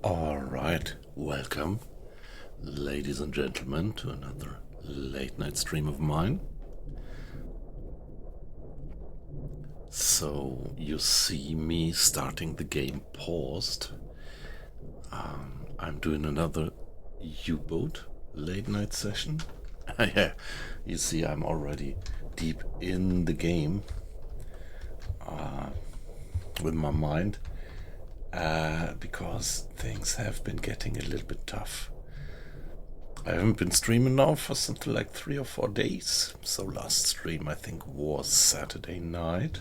Alright, welcome, ladies and gentlemen, to another late night stream of mine. So, you see me starting the game paused. I'm doing another UBOAT late night session. Yeah, you see, I'm already deep in the game with my mind. Because things have been getting a little bit tough. I haven't been streaming now for something like 3 or 4 days. So last stream I think was Saturday night,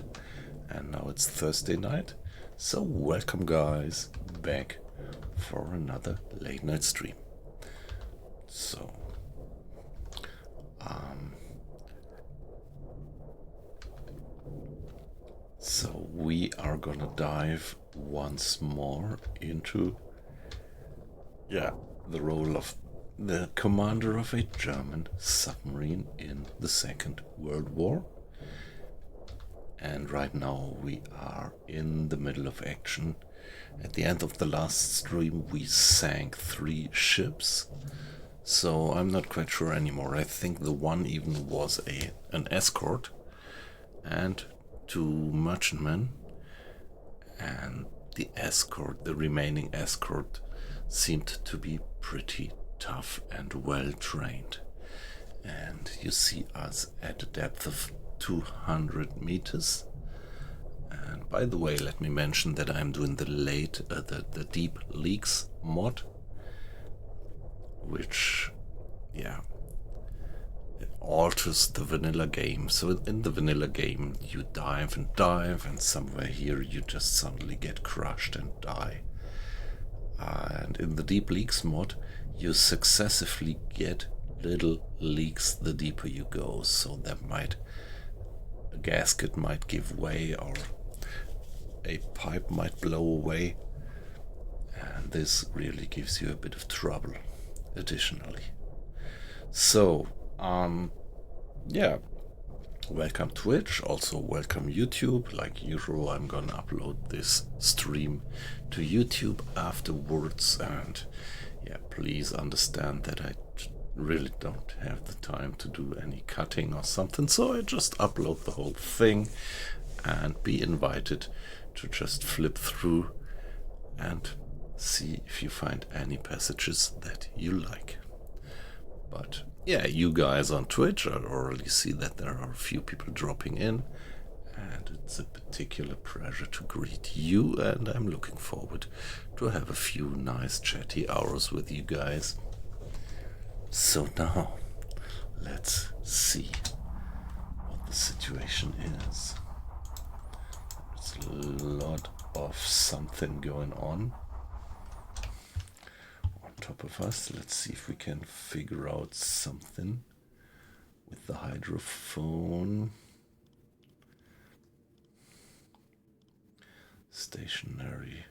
and now it's Thursday night. So welcome guys back for another late night stream. So we are gonna dive once more into the role of the commander of a German submarine in the Second World War. And right now we are in the middle of action. At the end of the last stream we sank 3 ships, so I'm not quite sure anymore. I think the one even was an escort and 2 merchantmen, and the remaining escort seemed to be pretty tough and well trained. And you see us at a depth of 200 meters. And by the way, let me mention that I'm doing the deep leaks mod, which alters the vanilla game. So in the vanilla game you dive and somewhere here you just suddenly get crushed and die. And in the deep leaks mod you successively get little leaks the deeper you go, so a gasket might give way or a pipe might blow away, and this really gives you a bit of trouble additionally. So welcome Twitch, also welcome YouTube. Like usual, I'm gonna upload this stream to YouTube afterwards, and please understand that I really don't have the time to do any cutting or something, so I just upload the whole thing, and be invited to just flip through and see if you find any passages that you like. But you guys on Twitch, I already see that there are a few people dropping in, and it's a particular pleasure to greet you, and I'm looking forward to have a few nice chatty hours with you guys. So now, let's see what the situation is. There's a lot of something going on top of us. Let's see if we can figure out something with the hydrophone. Stationary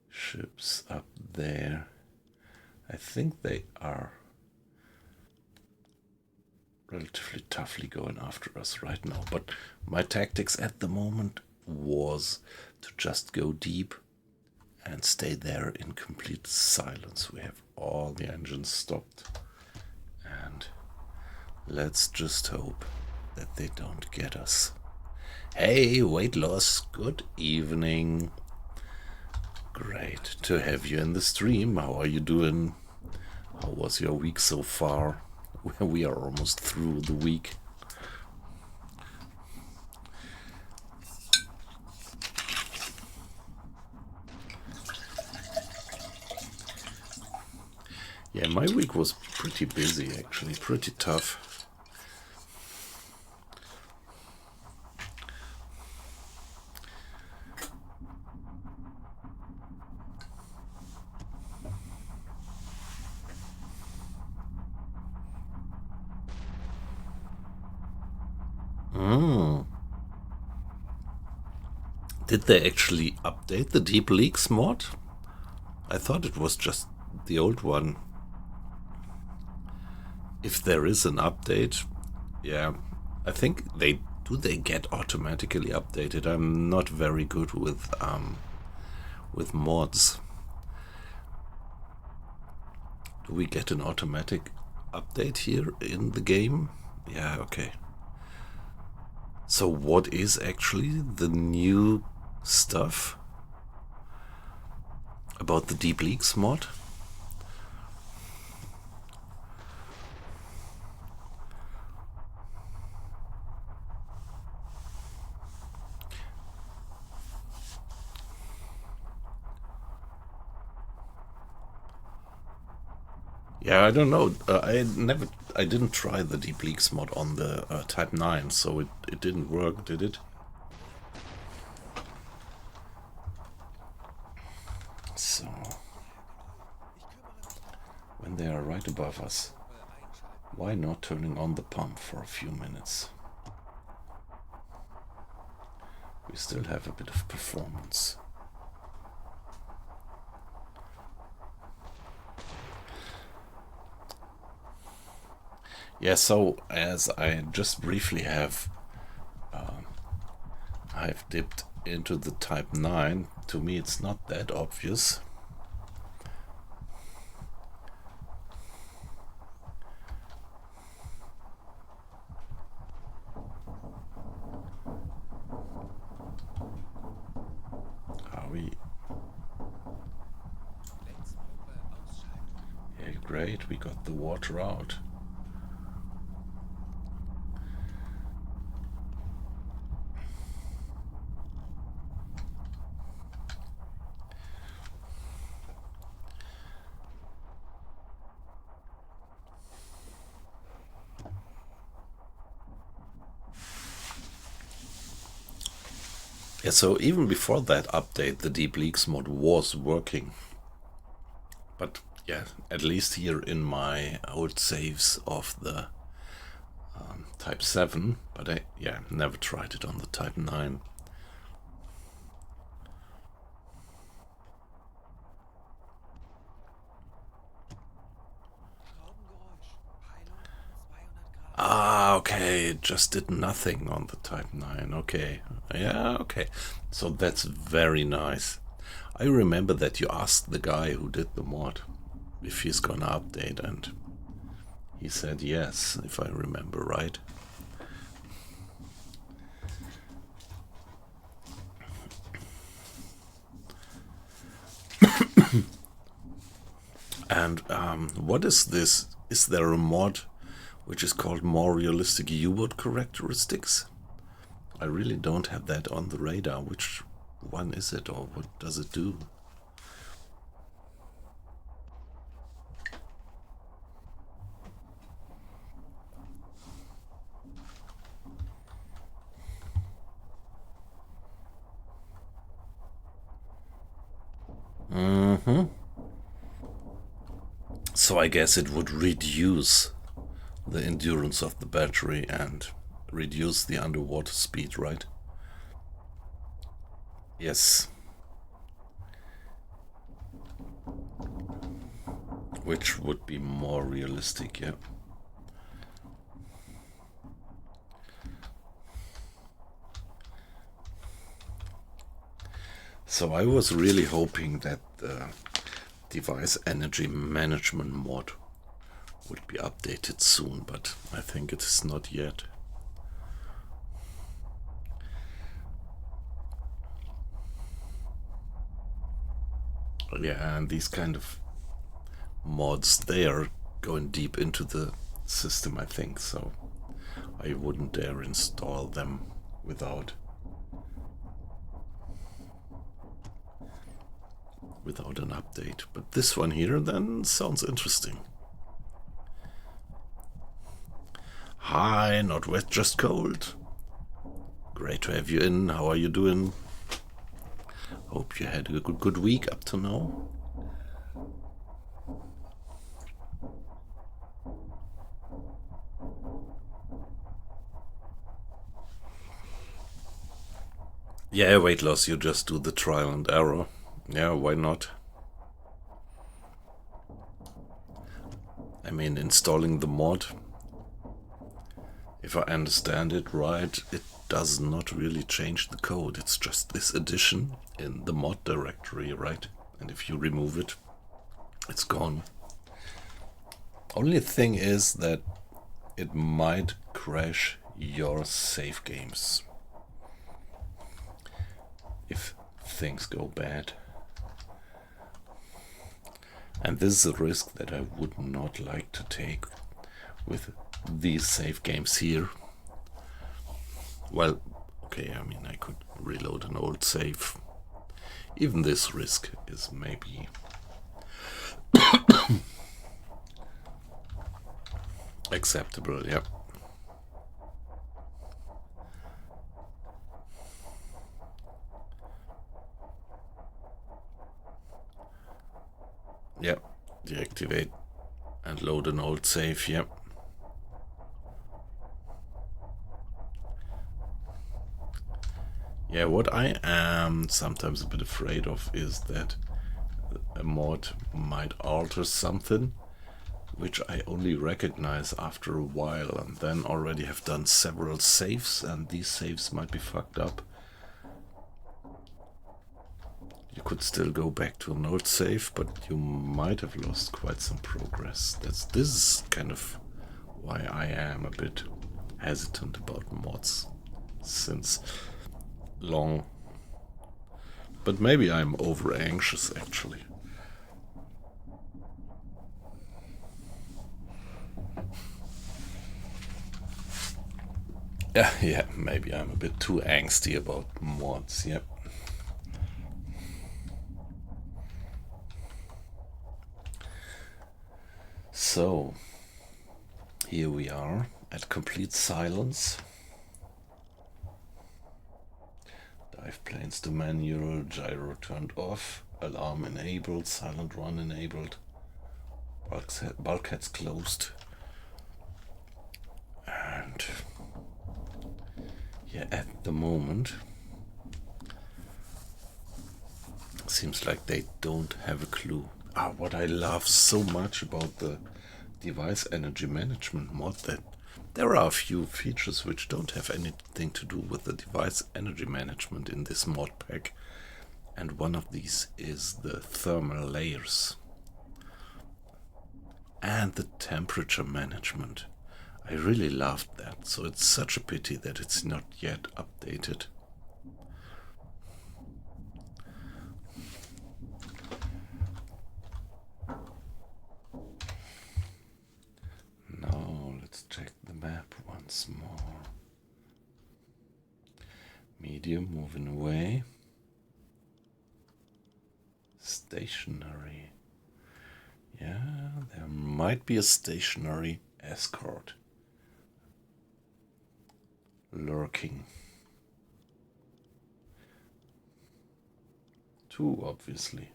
ships up there. I think they are relatively toughly going after us right now, but my tactics at the moment was to just go deep and stay there in complete silence. We have all the engines stopped, and let's just hope that they don't get us. Hey, weight loss, good evening. Great to have you in the stream. How are you doing? How was your week so far? We are almost through the week. Yeah, my week was pretty busy actually, pretty tough. Did they actually update the Deep Leaks mod? I thought it was just the old one. If there is an update, yeah, I think they get automatically updated. I'm not very good with mods. Do we get an automatic update here in the game? Yeah, okay. So what is actually the new stuff about the Deep Leaks mod? Yeah, I don't know. I didn't try the Deep Leaks mod on the Type 9, so it didn't work, did it? So, when they are right above us, why not turning on the pump for a few minutes? We still have a bit of performance. Yeah, so as I just briefly have I've dipped into the Type 9, to me it's not that obvious. Are we? Yeah, great, we got the water out. Yeah, so even before that update, the Deep Leaks mod was working. But yeah, at least here in my old saves of the Type 7, but I never tried it on the Type 9. Ah, okay, it just did nothing on the Type 9, okay. Yeah, okay. So that's very nice. I remember that you asked the guy who did the mod if he's gonna update, and he said yes, if I remember right. And what is this? Is there a mod which is called More Realistic UBOAT Characteristics? I really don't have that on the radar. Which one is it, or what does it do? So I guess it would reduce the endurance of the battery and reduce the underwater speed, right? Yes. Which would be more realistic, yeah. So I was really hoping that the device energy management mod would be updated soon, but I think it is not yet. Yeah, and these kind of mods, they are going deep into the system, I think, so I wouldn't dare install them without an update. But this one here then sounds interesting. Hi, not wet, just cold. Great to have you in. How are you doing? Hope you had a good week up to now. Yeah, weight loss, you just do the trial and error. Yeah, why not? I mean, installing the mod, if I understand it right, it does not really change the code. It's just this addition in the mod directory, right? And if you remove it, it's gone. Only thing is that it might crash your save games if things go bad. And this is a risk that I would not like to take with these save games here. Well, okay, I mean, I could reload an old save. Even this risk is maybe acceptable, yeah. Yeah, deactivate and load an old save, yeah. Yeah, what I am sometimes a bit afraid of is that a mod might alter something which I only recognize after a while and then already have done several saves, and these saves might be fucked up. You could still go back to an old save, but you might have lost quite some progress. This is kind of why I am a bit hesitant about mods since long. But maybe I'm over anxious actually. Yeah, maybe I'm a bit too angsty about mods, yep. So, here we are at complete silence. Dive planes to manual, gyro turned off, alarm enabled, silent run enabled, bulkheads closed. And yeah, at the moment, seems like they don't have a clue. What I love so much about the device energy management mod, that there are a few features which don't have anything to do with the device energy management in this mod pack. And one of these is the thermal layers and the temperature management. I really loved that, so it's such a pity that it's not yet updated. Now let's check the map once more. Medium, moving away. Stationary. Yeah, there might be a stationary escort lurking. Two, obviously.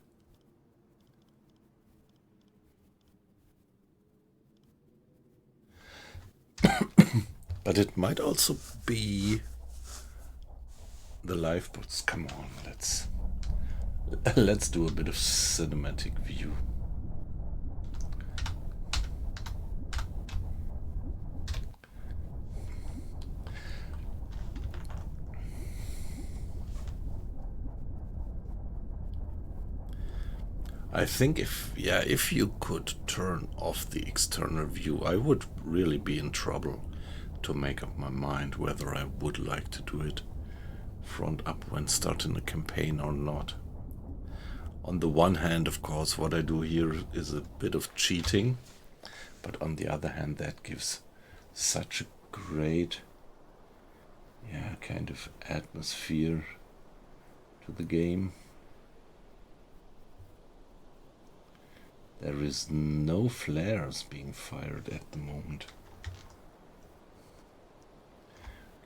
But it might also be the lifeboats. Come on, let's do a bit of cinematic view. I think if you could turn off the external view, I would really be in trouble to make up my mind whether I would like to do it front up when starting a campaign or not. On the one hand, of course, what I do here is a bit of cheating, but on the other hand, that gives such a great kind of atmosphere to the game. There is no flares being fired at the moment.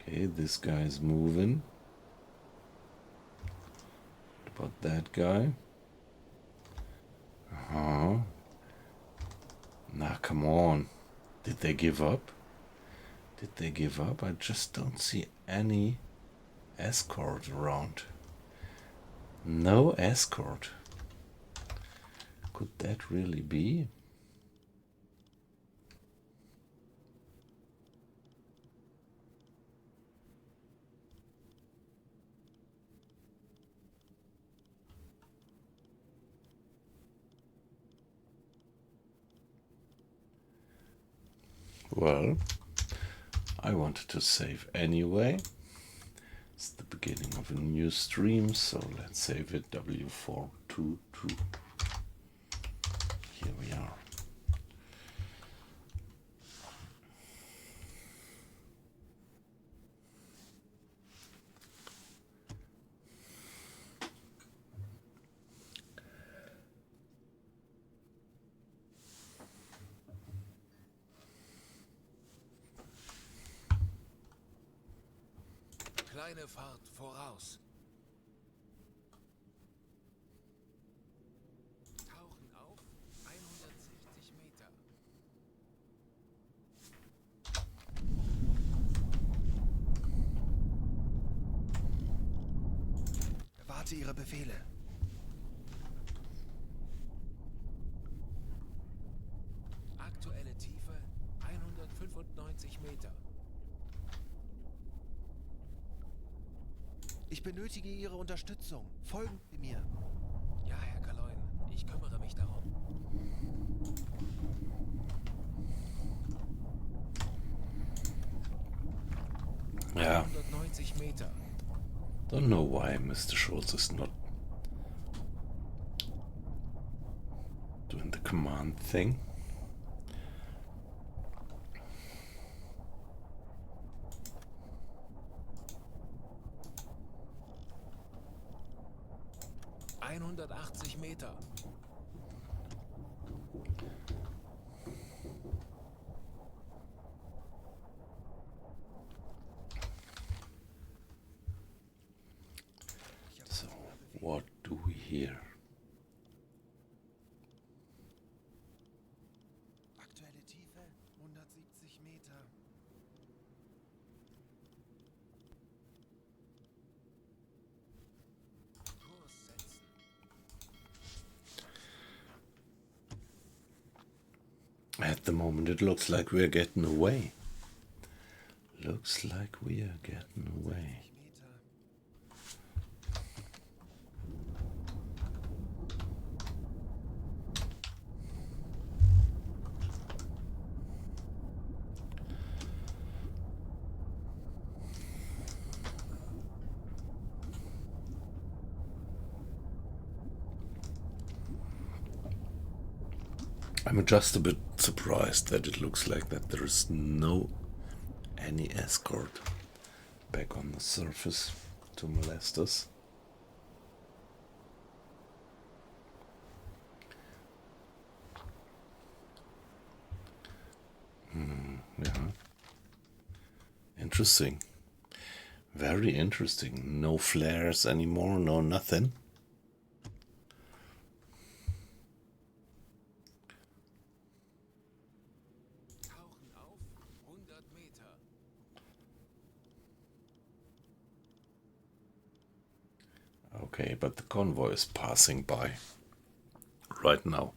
Okay, this guy's moving. What about that guy? Nah, come on. Did they give up? I just don't see any escort around. No escort. Could that really be? Well, I wanted to save anyway. It's the beginning of a new stream, so let's save it W422. Here we are. Kleine Fahrt voraus. Tauchen auf 160 Meter. Erwarte Ihre Befehle. Aktuelle Tiefe 195 Meter. Ich benötige Ihre Unterstützung. Folgen Sie mir. Ja, Herr Kaloin. Ich kümmere mich darum. Yeah. 190 Meter. Don't know why Mr. Schultz is not doing the command thing. Meter. So, what do we hear? Aktuelle Tiefe 170 Meter. Kurs setzen. At the moment it looks like we're getting away. Looks like we are getting away. I'm just a bit surprised that it looks like that there is any escort back on the surface to molest us. Yeah. Interesting. Very interesting. No flares anymore, no nothing. Okay, but the convoy is passing by right now.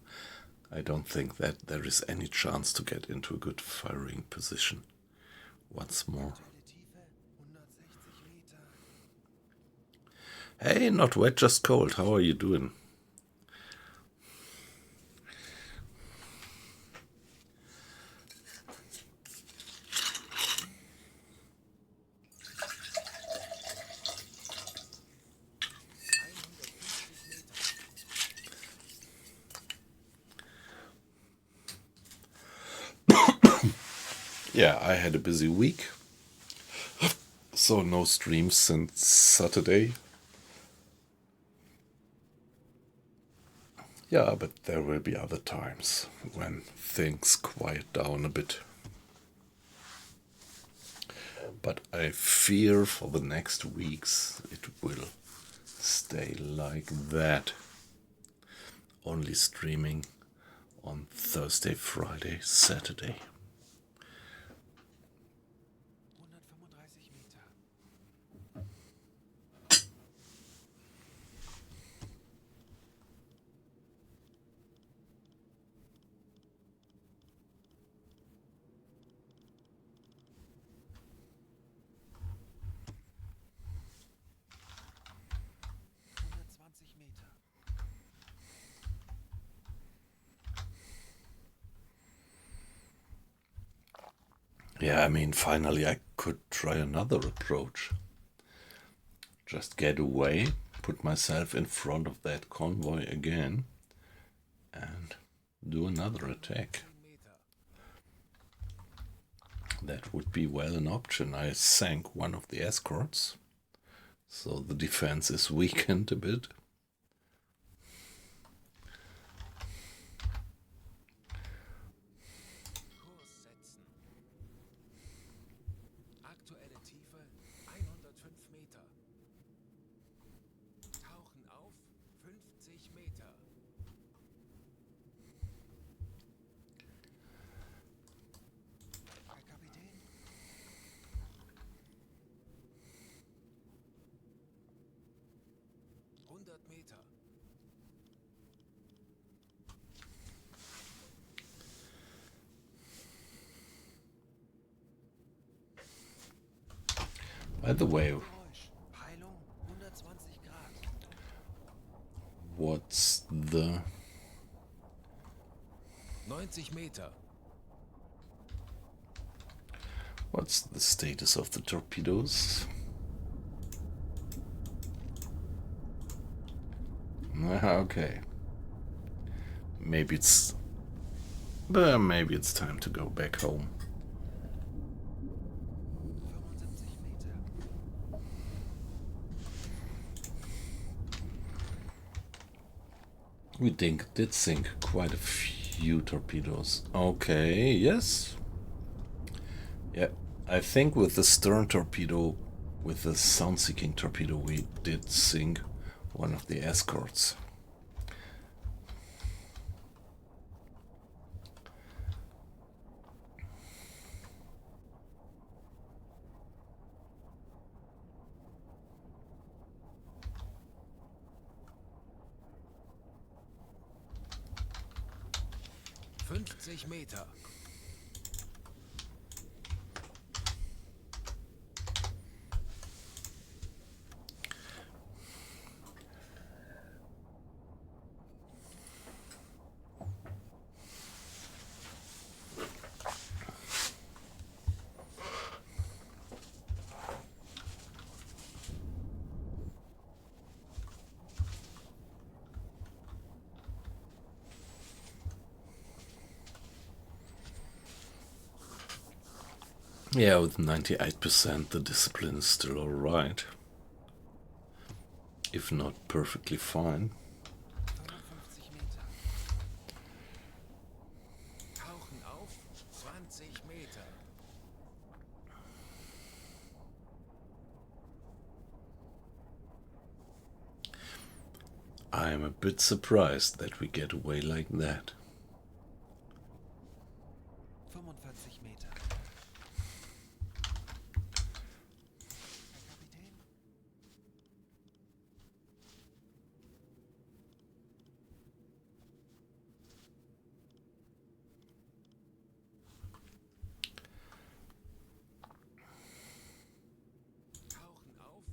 I don't think that there is any chance to get into a good firing position once more. Hey, not wet, just cold. How are you doing? Yeah, I had a busy week, so no streams since Saturday. Yeah, but there will be other times when things quiet down a bit. But I fear for the next weeks it will stay like that. Only streaming on Thursday, Friday, Saturday. Yeah, I mean, finally I could try another approach. Just get away, put myself in front of that convoy again, and do another attack. 10 Meter. That would be well an option. I sank one of the escorts, so the defense is weakened a bit. Kurs setzen. Aktuelle Tiefe 105 Meter. Tauchen auf 50 Meter. Herr Kapitän? 100 Meter. By the way, Geräusch. Peilung 120 Grad. what's the 90 Meter. status of the torpedoes? Okay. Maybe it's time to go back home. 75 Meter. We did sink quite a few torpedoes. Okay, yes. Yeah, I think with the stern torpedo, with the sound-seeking torpedo, we did sink one of the escorts. Meter. Yeah, with 98%, the discipline is still alright. If not perfectly fine. 55 Meter. Tauchen auf 20 Meter. I'm a bit surprised that we get away like that. 45 Meter. Herr Kapitän? Tauchen auf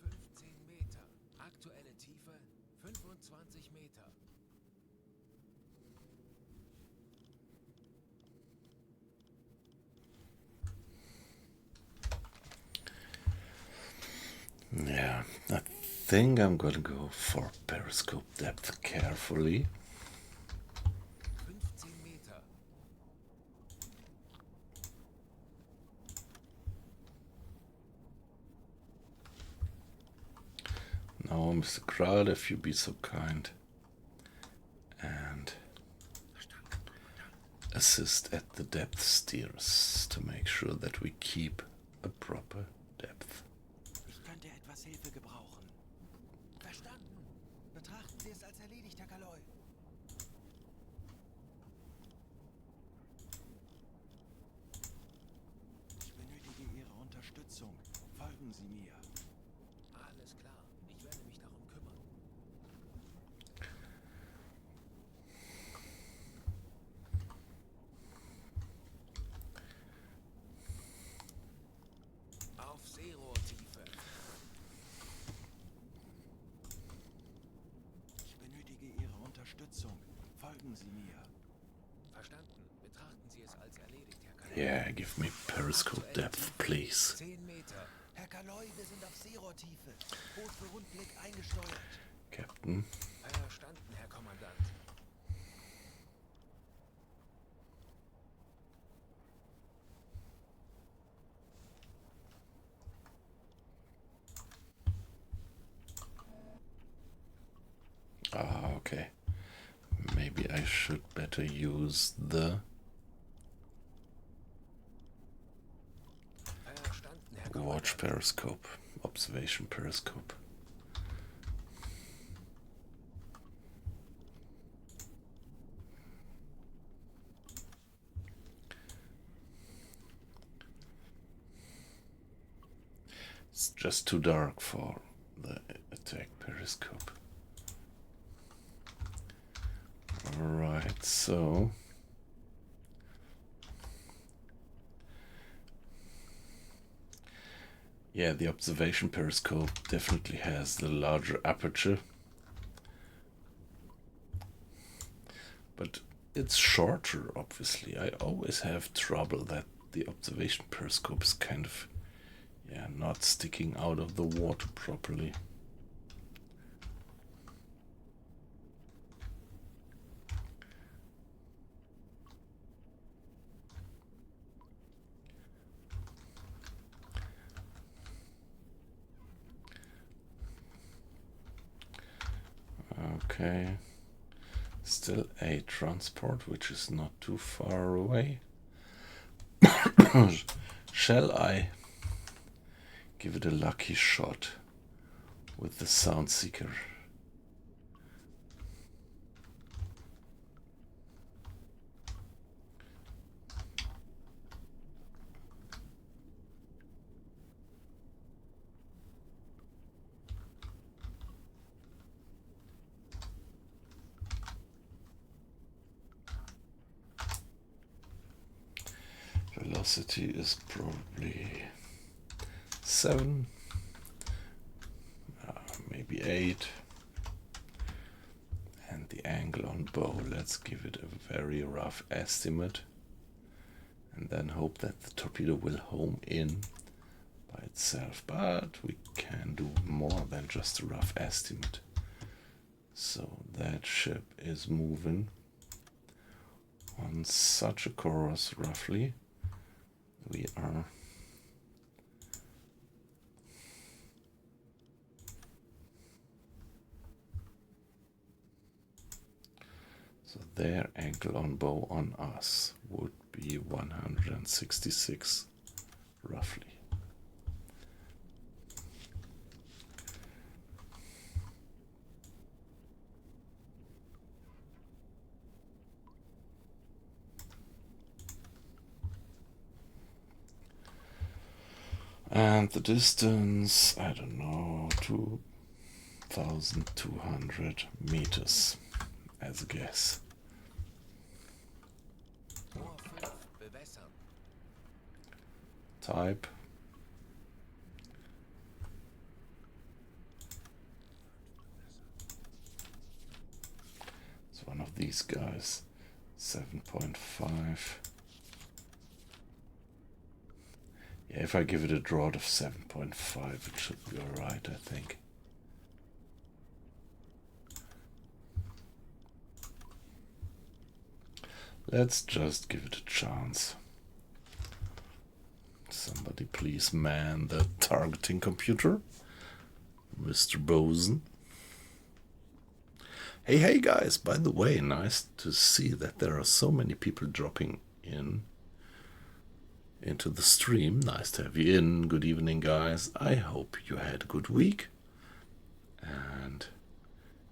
15 Meter. Aktuelle Tiefe 25 Meter. Yeah, I think I'm gonna go for periscope depth carefully. 15 Meter. Now, Mr. Crowd, if you be so kind and assist at the depth steers to make sure that we keep a proper depth. Ich könnte etwas Hilfe gebrauchen. Verstanden. Betrachten Sie es als erledigt, Herr Kaloy. Ich benötige Ihre Unterstützung. Folgen Sie mir. Alles klar. Ich werde mich darum kümmern. Auf Seerohrtiefe. Ich benötige Ihre Unterstützung. Folgen Sie mir. Verstanden. Betrachten Sie es als erledigt, Herr Kaloi. Yeah, give me periscope depth, please. 10 Meter. Herr Kaloi, wir sind auf Seerohrtiefe. Boot für Rundblick eingesteuert. Captain. Verstanden, Herr Kommandant. Ah, okay. Maybe I should better use the Verstanden, Herr watch Kommandant. periscope, observation periscope. It's just too dark for the attack periscope. Alright, so yeah, the observation periscope definitely has the larger aperture, but it's shorter, obviously. I always have trouble that the observation periscope is kind of, yeah, not sticking out of the water properly. Okay, still a transport, which is not too far away. Shall I give it a lucky shot with the sound seeker? Velocity is probably 7, maybe 8. And the angle on bow, let's give it a very rough estimate. And then hope that the torpedo will home in by itself. But we can do more than just a rough estimate. So that ship is moving on such a course, roughly. We are so their angle on bow on us would be 166 roughly. And the distance, I don't know, 2,200 meters as a guess. Rohr 5, bewässern. Type. It's one of these guys. 7.5. Yeah, if I give it a draught of 7.5, it should be alright, I think. Let's just give it a chance. Somebody please man the targeting computer. Mr. Boson. Hey guys, by the way, nice to see that there are so many people dropping into the stream. Nice to have you in. Good evening, guys. I hope you had a good week. And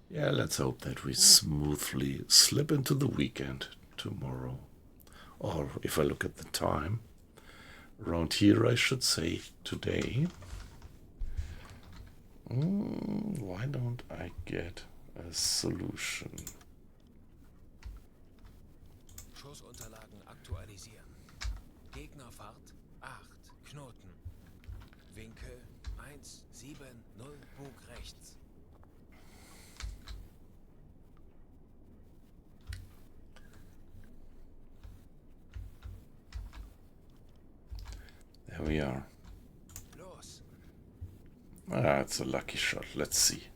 yeah, let's hope that we smoothly slip into the weekend tomorrow. Or if I look at the time, around here I should say today. Why don't I get a solution? Schussunterlagen aktualisieren. Gegnerfahrt 8 Knoten. Winkel 170 Bug rechts. There we are. Los. Ah, it's a lucky shot. Let's see.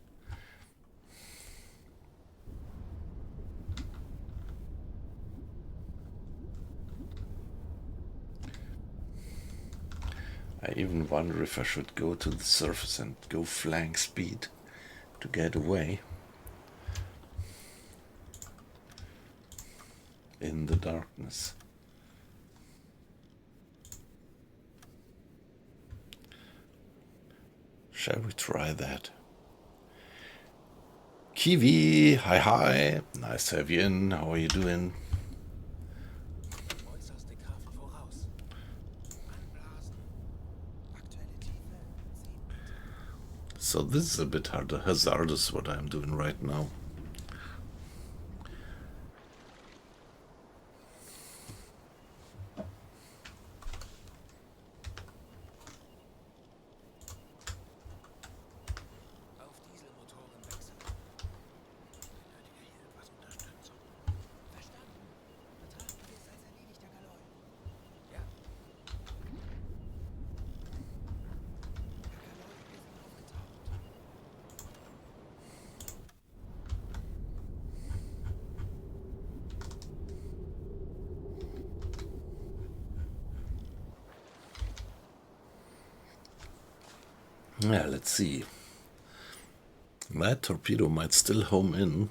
I even wonder if I should go to the surface and go flank speed to get away in the darkness. Shall we try that? Kiwi, hi, nice to have you in. How are you doing? Äußerste Kraft voraus. Anblasen. Aktuelle Tiefe 10 Meter. So this is a bit hazardous what I'm doing right now. Auf Dieselmotoren wechseln. Benötige hier etwas Unterstützung. Verstanden. Betrachten wir es als erledigter Galoi. Ja. Herr Galoi, wir sind aufgetaucht. Yeah, let's see. That torpedo might still home in.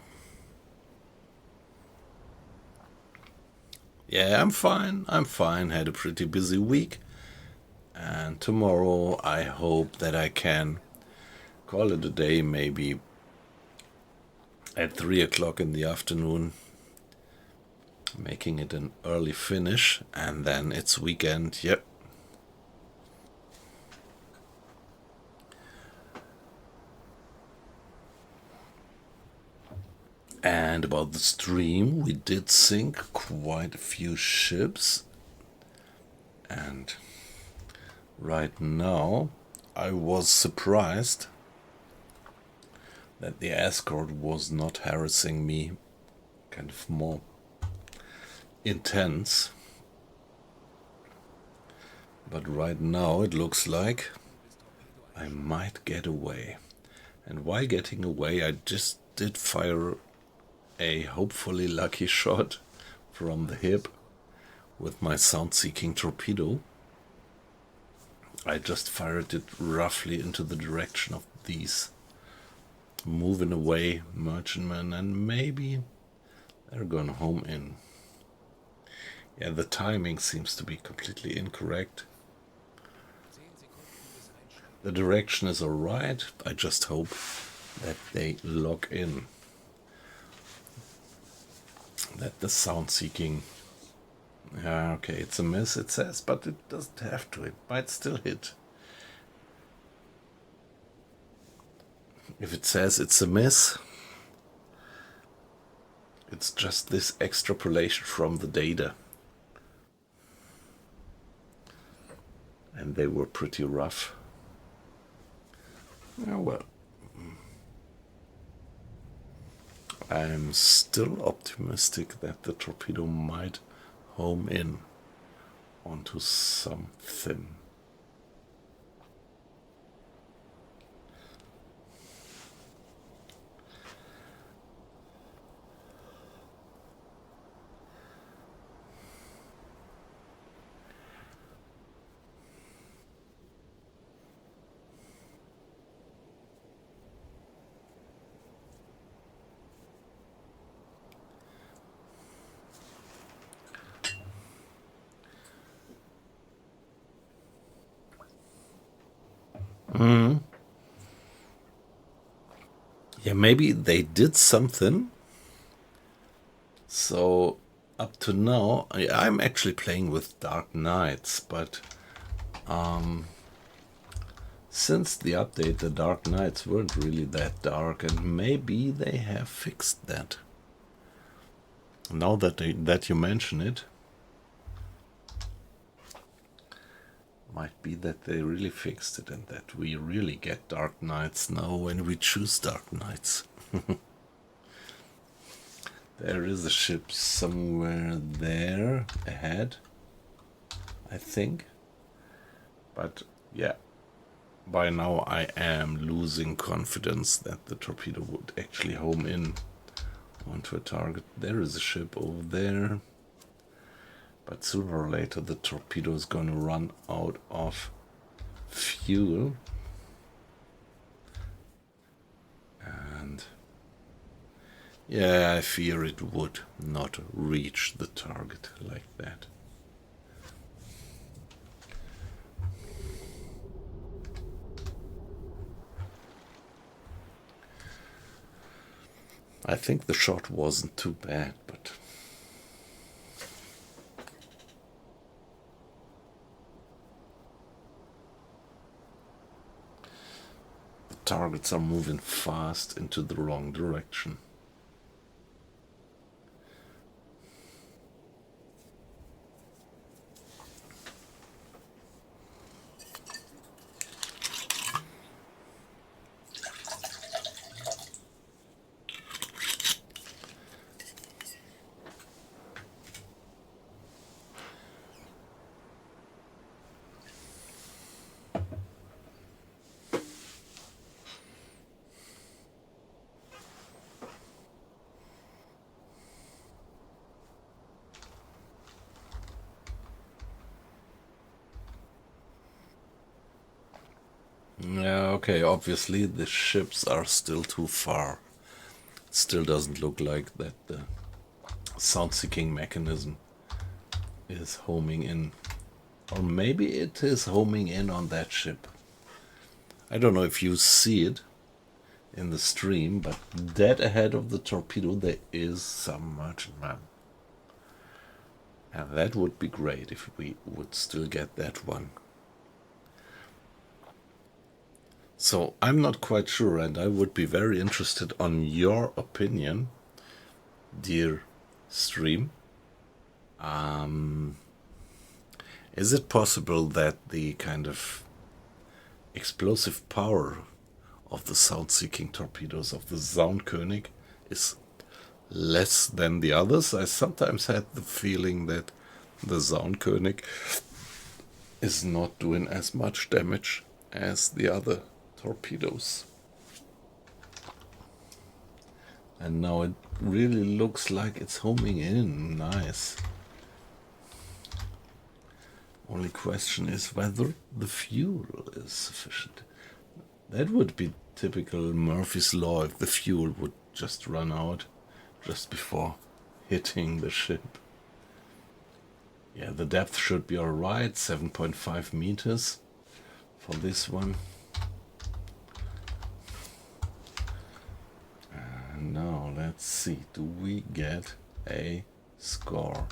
Yeah, I'm fine. Had a pretty busy week. And tomorrow I hope that I can call it a day, maybe at 3 o'clock in the afternoon, making it an early finish, and then it's weekend. Yep. And about the stream, we did sink quite a few ships, and right now I was surprised that the escort was not harassing me kind of more intense. But right now it looks like I might get away. And while getting away, I just did fire a hopefully lucky shot from the hip with my sound-seeking torpedo. I just fired it roughly into the direction of these moving away merchantmen, and maybe they're gonna home in. Yeah, the timing seems to be completely incorrect. The direction is alright, I just hope that they lock in. That the sound-seeking... Yeah, okay, it's a miss, it says, but it doesn't have to. It might still hit. If it says it's a miss, it's just this extrapolation from the data. And they were pretty rough. Oh well. I'm still optimistic that the torpedo might home in onto something. Yeah, maybe they did something. So up to now, I'm actually playing with Dark Knights, but since the update, the Dark Knights weren't really that dark, and maybe they have fixed that. Now that you mention it, might be that they really fixed it and that we really get Dark Knights now when we choose Dark Knights. There is a ship somewhere there ahead, I think. But yeah, by now I am losing confidence that the torpedo would actually home in onto a target. There is a ship over there. But sooner or later the torpedo is going to run out of fuel. And yeah, I fear it would not reach the target like that. I think the shot wasn't too bad, but the targets are moving fast into the wrong direction. Yeah, okay, obviously the ships are still too far. It still doesn't look like that the sound-seeking mechanism is homing in. Or maybe it is homing in on that ship. I don't know if you see it in the stream, but dead ahead of the torpedo there is some merchantman. And that would be great if we would still get that one. So I'm not quite sure, and I would be very interested on your opinion, dear stream. Is it possible that the kind of explosive power of the sound-seeking torpedoes of the Soundkönig is less than the others? I sometimes had the feeling that the Soundkönig is not doing as much damage as the other torpedoes. And now it really looks like it's homing in. Nice. Only question is whether the fuel is sufficient. That would be typical Murphy's Law if the fuel would just run out just before hitting the ship. Yeah, the depth should be alright, 7.5 meters for this one. And now let's see, do we get a score?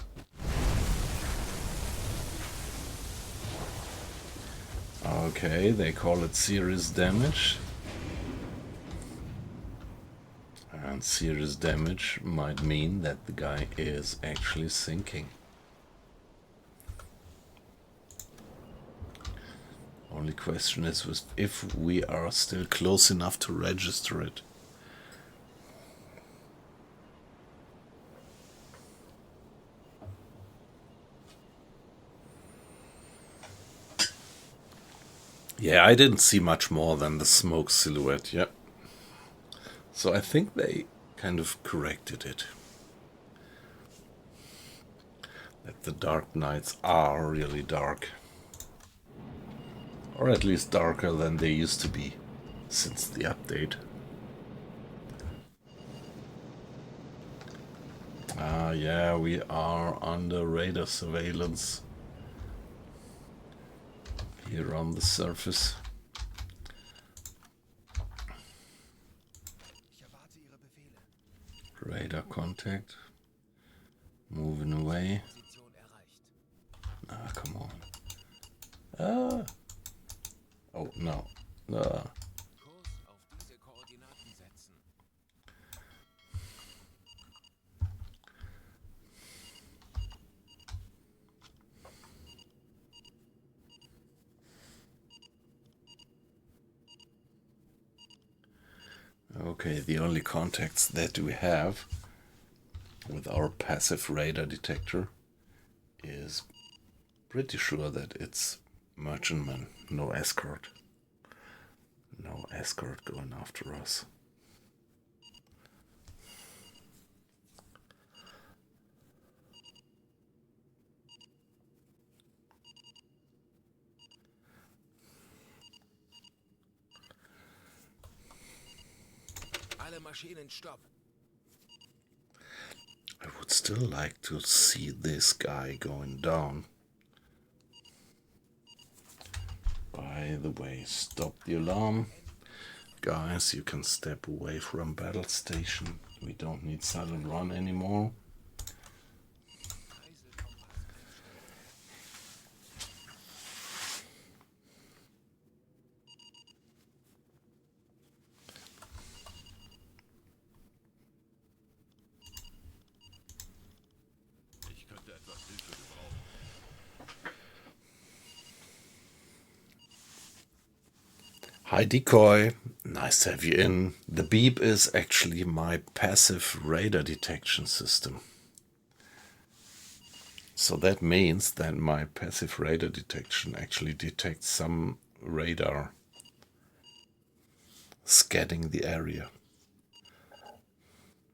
Okay, they call it serious damage. And serious damage might mean that the guy is actually sinking. Only question is if we are still close enough to register it. Yeah, I didn't see much more than the smoke silhouette, yeah. So I think they kind of corrected it. That the dark nights are really dark. Or at least darker than they used to be since the update. Yeah, we are under radar surveillance here on the surface. Radar contact. Moving away. Ah, come on. Ah. Oh, no. Ah. Okay, the only contacts that we have with our passive radar detector is pretty sure that it's merchantman, no escort. No escort going after us. Alle Maschinen stopp. I would still like to see this guy going down. By the way, stop the alarm. Guys, you can step away from battle station. We don't need silent run anymore. Hi Decoy, nice to have you in. The beep is actually my passive radar detection system. So that means that my passive radar detection actually detects some radar scanning the area.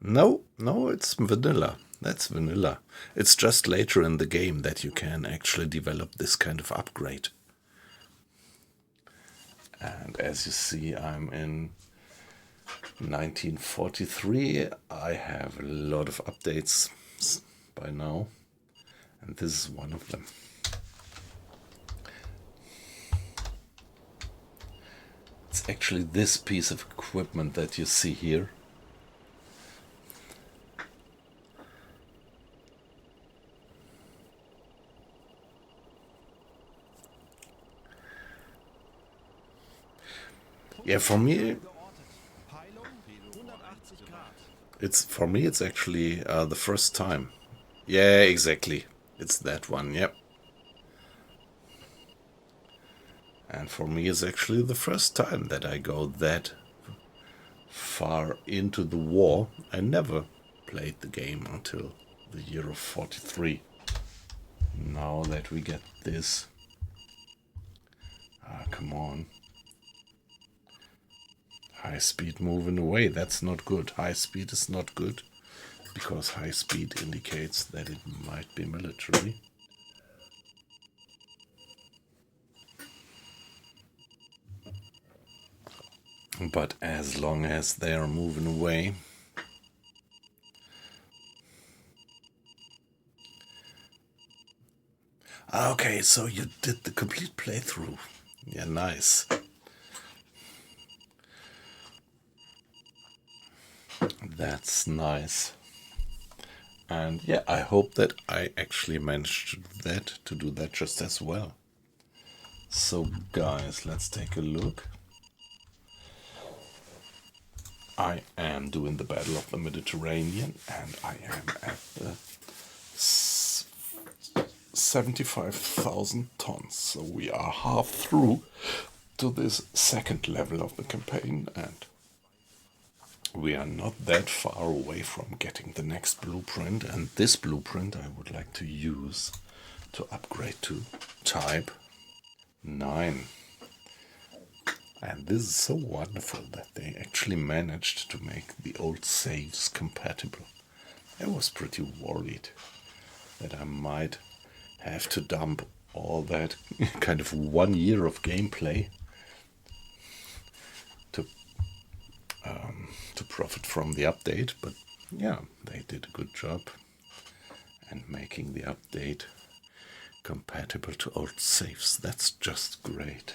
No, it's vanilla. That's vanilla. It's just later in the game that you can actually develop this kind of upgrade. And as you see, I'm in 1943. I have a lot of updates by now, and this is one of them. It's actually this piece of equipment that you see here. Yeah, for me, it's actually the first time. Yeah, exactly. It's that one, yep. And for me, it's actually the first time that I go that far into the war. I never played the game until the year of 43. Now that we get this... come on. High speed moving away, that's not good. High speed is not good, because high speed indicates that it might be military. But as long as they are moving away... Okay, so you did the complete playthrough. Yeah, nice. That's nice. And yeah, I hope that I actually managed to do that just as well. So guys, let's take a look. I am doing the Battle of the Mediterranean, and I am at the 75,000 tons. So we are half through to this second level of the campaign, and we are not that far away from getting the next blueprint. And this blueprint I would like to use to upgrade to Type 9. And this is so wonderful that they actually managed to make the old saves compatible. I was pretty worried that I might have to dump all that kind of 1 year of gameplay to profit from the update, but yeah, they did a good job and making the update compatible to old saves. That's just great.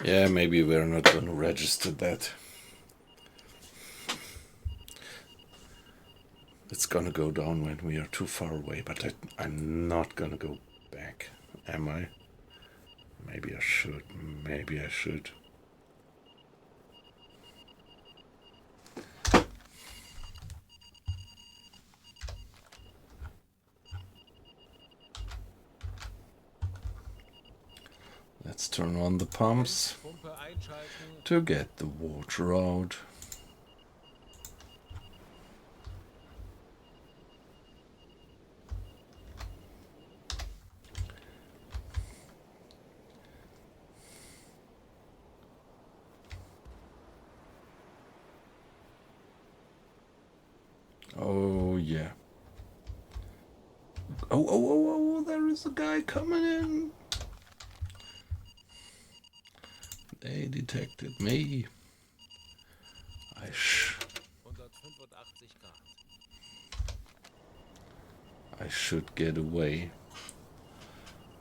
Yeah, maybe we're not going to register that. It's going to go down when we are too far away, but I'm not going to go back, am I? Maybe I should, maybe I should. Let's turn on the pumps Pumpe einschalten. to get the water out. Oh yeah. Oh, there is a guy coming in. They detected me. 185 Grad. I should get away.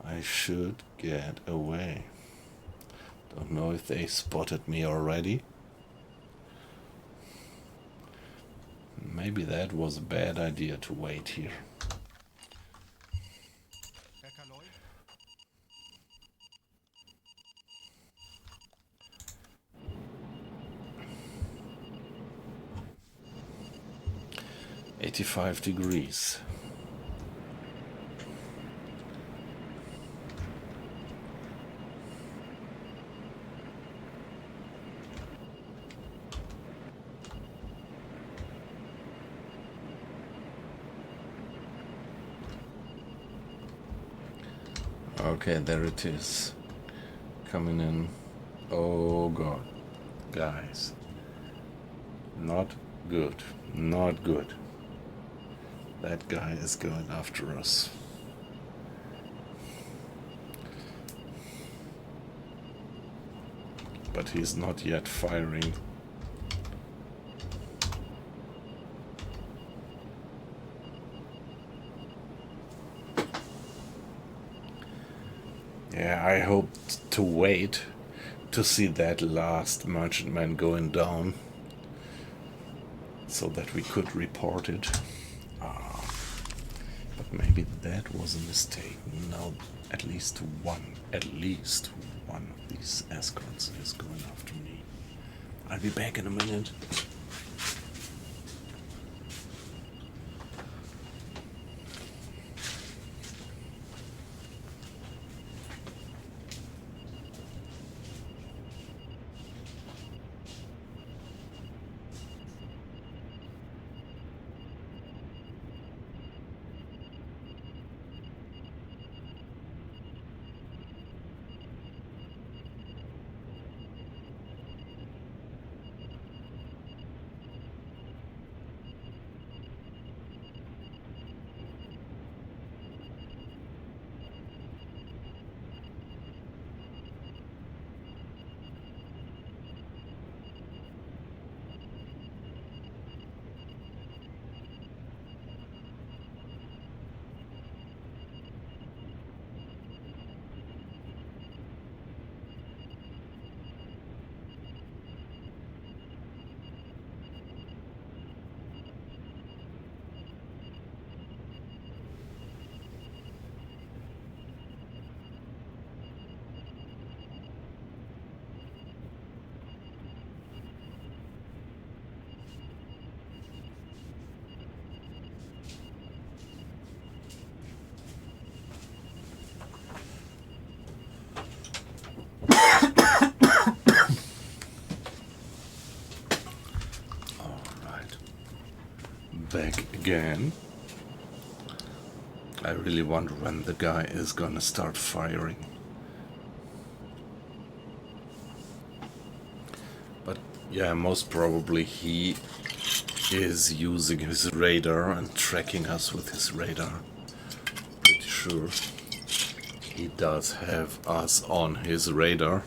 I should get away. Don't know if they spotted me already. Maybe that was a bad idea to wait here. Bäckerleu? 85 degrees. Okay, there it is. Coming in. Oh god. Guys. Not good. Not good. That guy is going after us. But he's not yet firing. Yeah, I hoped to wait to see that last merchantman going down so that we could report it. But maybe that was a mistake. Now at least one of these escorts is going after me. I'll be back in a minute. Back again. I really wonder when the guy is gonna start firing. But yeah, most probably he is using his radar and tracking us with his radar. Pretty sure he does have us on his radar.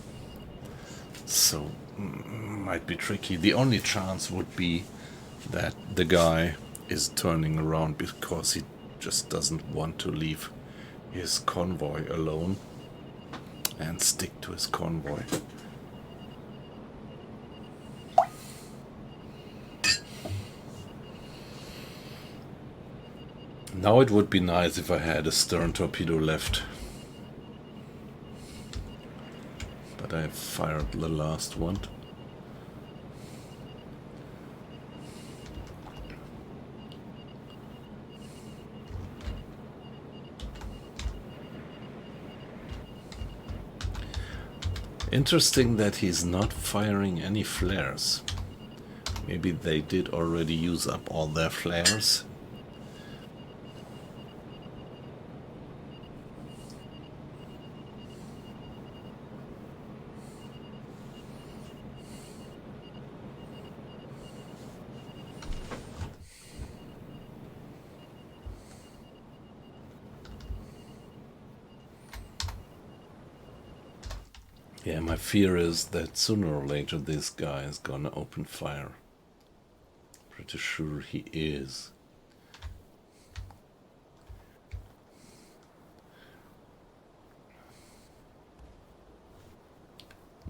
So might be tricky. The only chance would be that the guy is turning around because he just doesn't want to leave his convoy alone and stick to his convoy. Now it would be nice if I had a stern torpedo left. But I fired the last one. Interesting that he's not firing any flares. Maybe they did already use up all their flares. Yeah, my fear is that sooner or later this guy is gonna open fire. Pretty sure he is.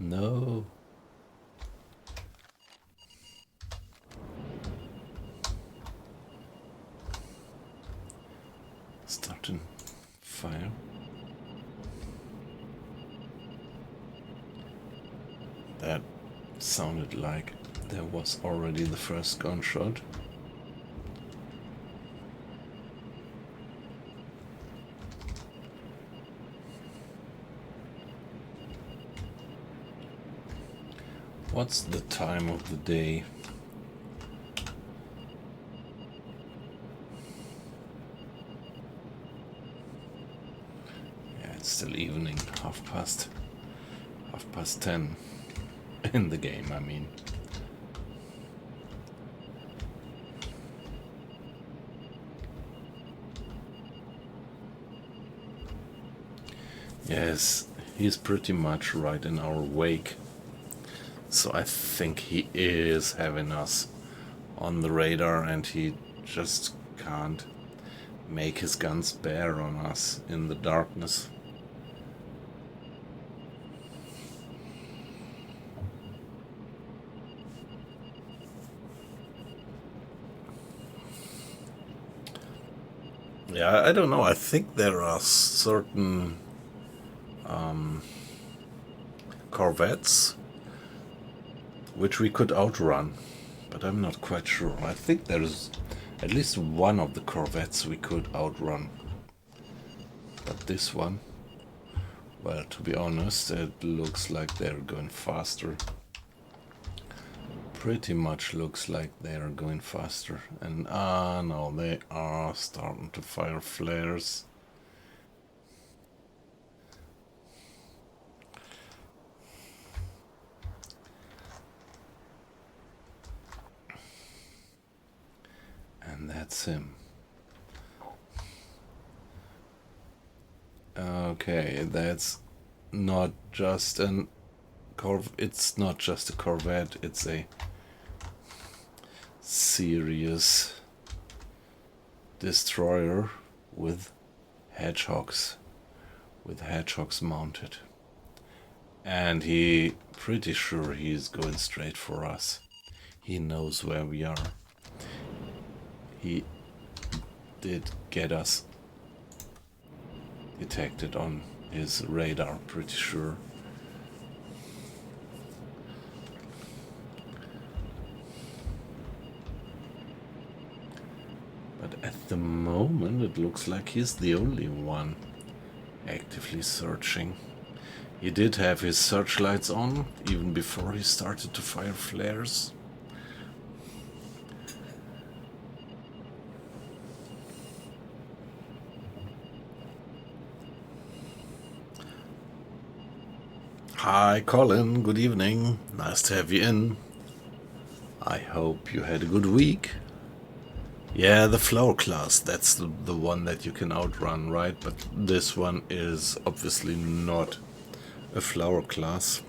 No. Starting fire. That sounded like there was already the first gunshot. What's the time of the day? Yeah, it's still evening, half past 10 in the game, I mean. Yes, he's pretty much right in our wake. So I think he is having us on the radar and he just can't make his guns bear on us in the darkness. Yeah, I don't know. I think there are certain corvettes which we could outrun, but I'm not quite sure. I think there's at least one of the corvettes we could outrun. But this one, well, to be honest, it looks like they're going faster. Pretty much looks like they are going faster. And no, they are starting to fire flares. And that's him. Okay, that's not just an it's not just a corvette, it's a serious destroyer with hedgehogs mounted. And he pretty sure he's going straight for us. He knows where we are. He did get us detected on his radar, pretty sure. But at the moment it looks like he's the only one actively searching. He did have his searchlights on even before he started to fire flares. Hi Colin, good evening. Nice to have you in. I hope you had a good week. Yeah, the flower class, that's the one that you can outrun, right? But this one is obviously not a flower class.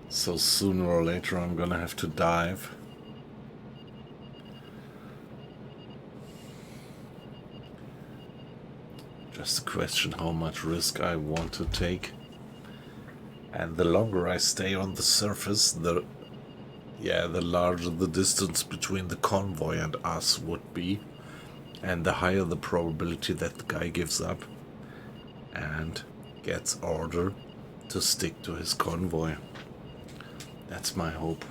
So sooner or later I'm gonna have to dive. Just a question how much risk I want to take. And the longer I stay on the surface, the larger the distance between the convoy and us would be. And the higher the probability that the guy gives up and gets order to stick to his convoy. That's my hope.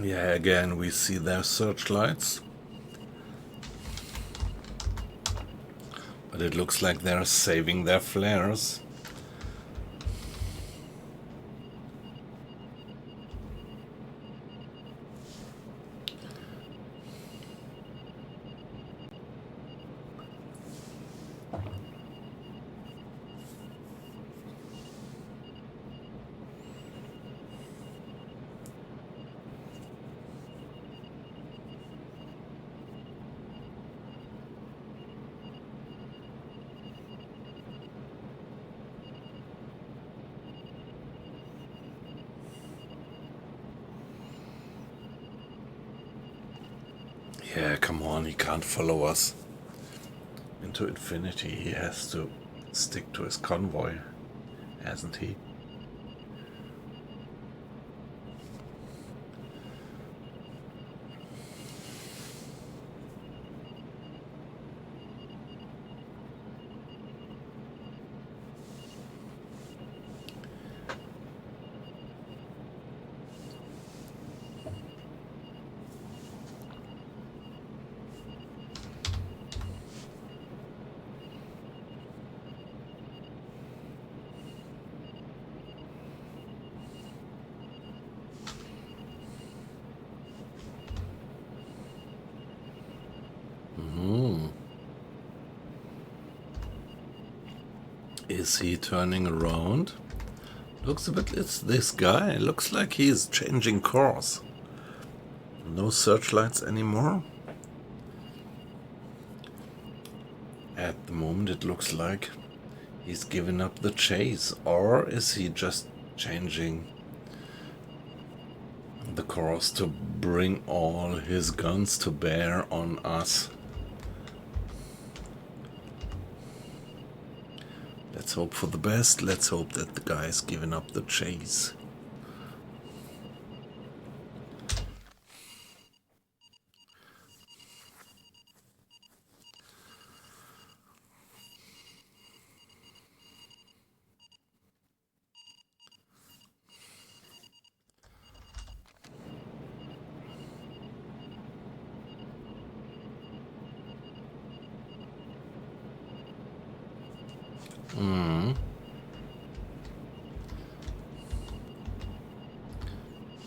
Yeah, again we see their searchlights. But it looks like they're saving their flares. Yeah, come on, he can't follow us into infinity. He has to stick to his convoy, hasn't he? Is he turning around? Looks a bit, it's this guy. Looks like he's changing course. No searchlights anymore. At the moment it looks like he's given up the chase. Or is he just changing the course to bring all his guns to bear on us? Let's hope for the best. Let's hope that the guy's given up the chase.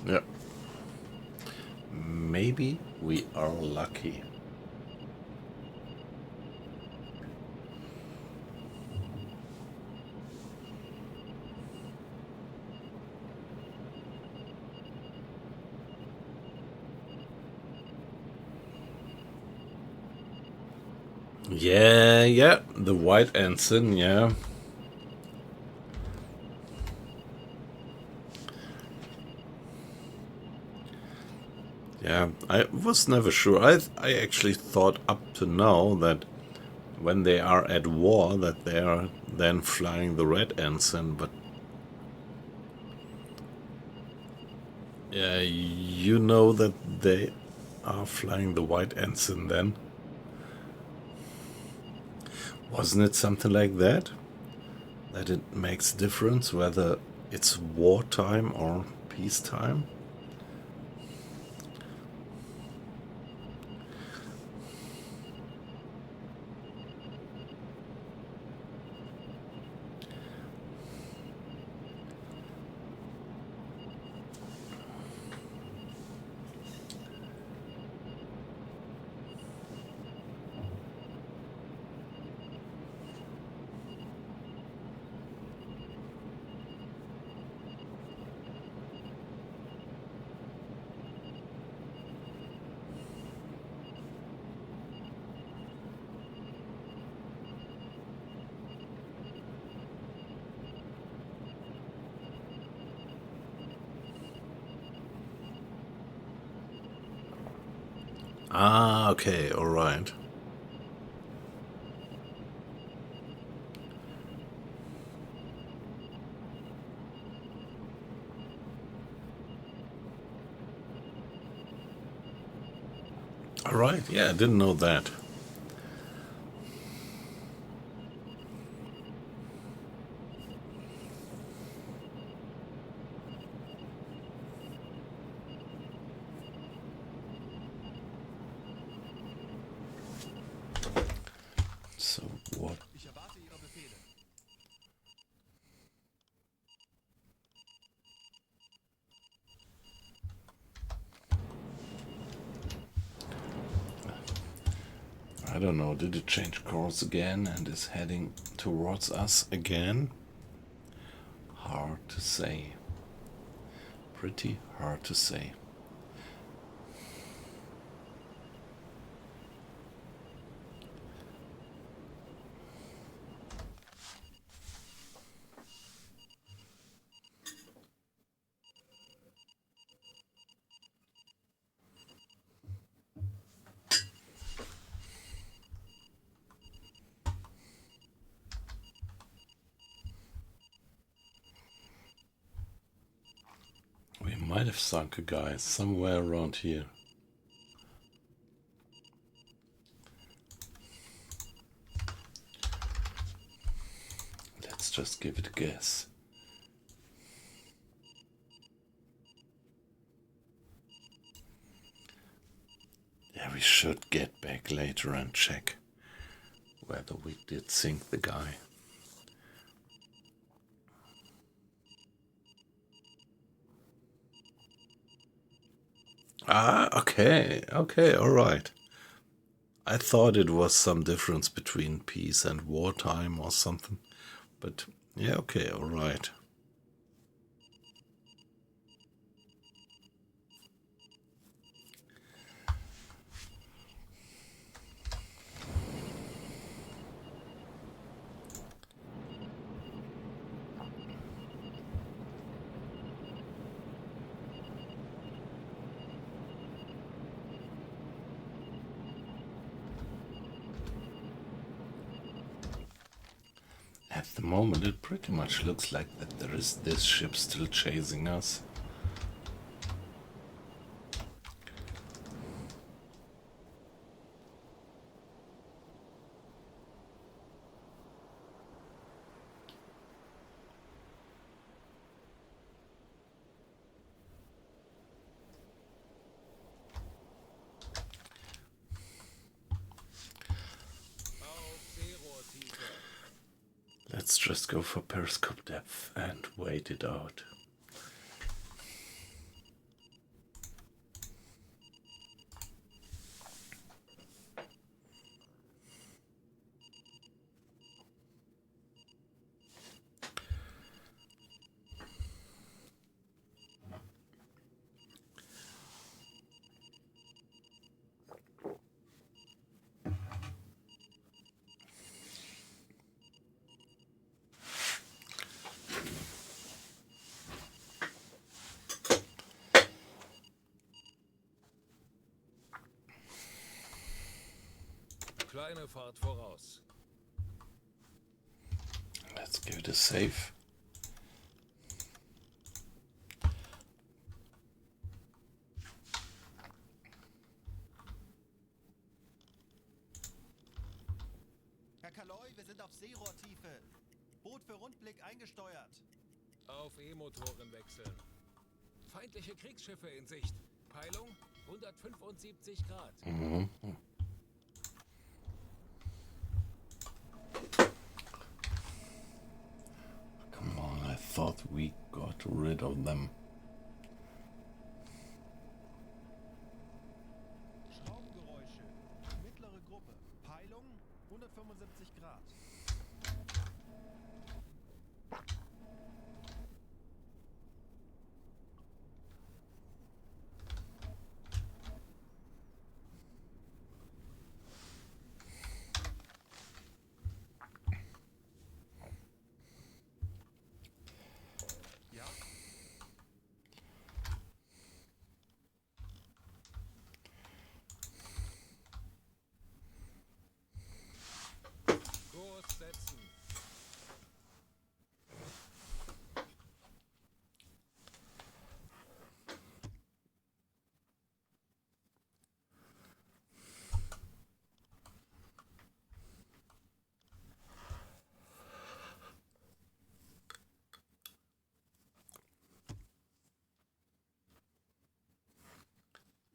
Yeah. Maybe we are lucky. Yeah, the white ensign, yeah. Yeah, I was never sure. I actually thought up to now that when they are at war that they are then flying the red ensign, but yeah, you know that they are flying the white ensign then. Wasn't it something like that? That it makes a difference whether it's wartime or peacetime? Ah, okay, alright. Alright, yeah, I didn't know that. What? Ich erwarte Ihre Befehle. I don't know, did it change course again and is heading towards us again? Hard to say. Pretty hard to say. We might have sunk a guy somewhere around here. Let's just give it a guess. Yeah, we should get back later and check whether we did sink the guy. Ah, okay, alright. I thought it was some difference between peace and wartime or something, but yeah, okay, alright. At the moment, it pretty much looks like that there is this ship still chasing us. Let's just go for periscope depth and wait it out. Kleine Fahrt voraus. Let's give it a save. Herr Kaloy, wir sind auf Seerohrtiefe. Boot für Rundblick eingesteuert. Auf E-Motoren wechseln. Feindliche Kriegsschiffe in Sicht. Peilung 175 Grad. Come on, I thought we got rid of them. Schraubengeräusche. Mittlere Gruppe. Peilung 175 Grad. Ja? Kurs setzen.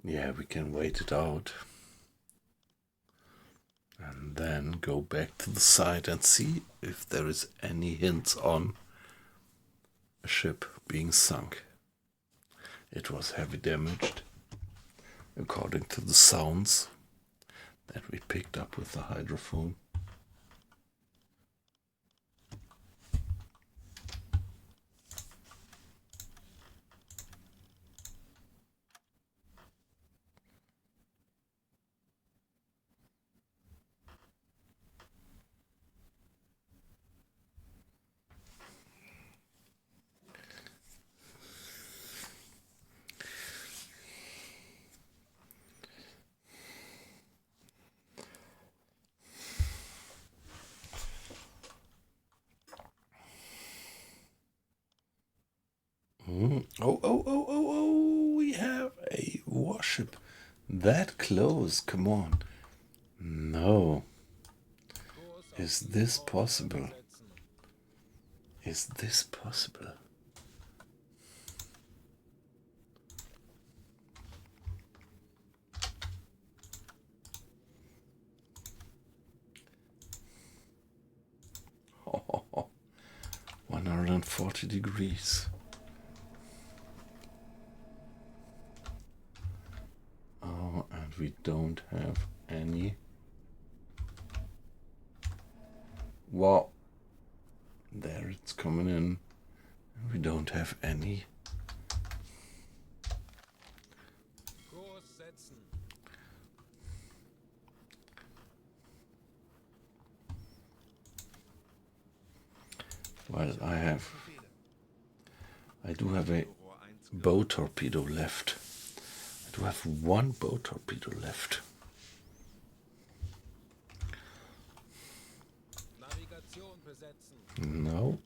Yeah, we can wait it out. And then go back to the site and see if there is any hints on a ship being sunk. It was heavy damaged, according to the sounds that we picked up with the hydrophone. Oh, we have a warship that close. Come on. No. Is this possible? Is this possible? Oh, 140 degrees. Oh, and we don't have any. Wow. There it's coming in. We don't have any. Well, I do have a bow torpedo left. I do have one bow torpedo left. No.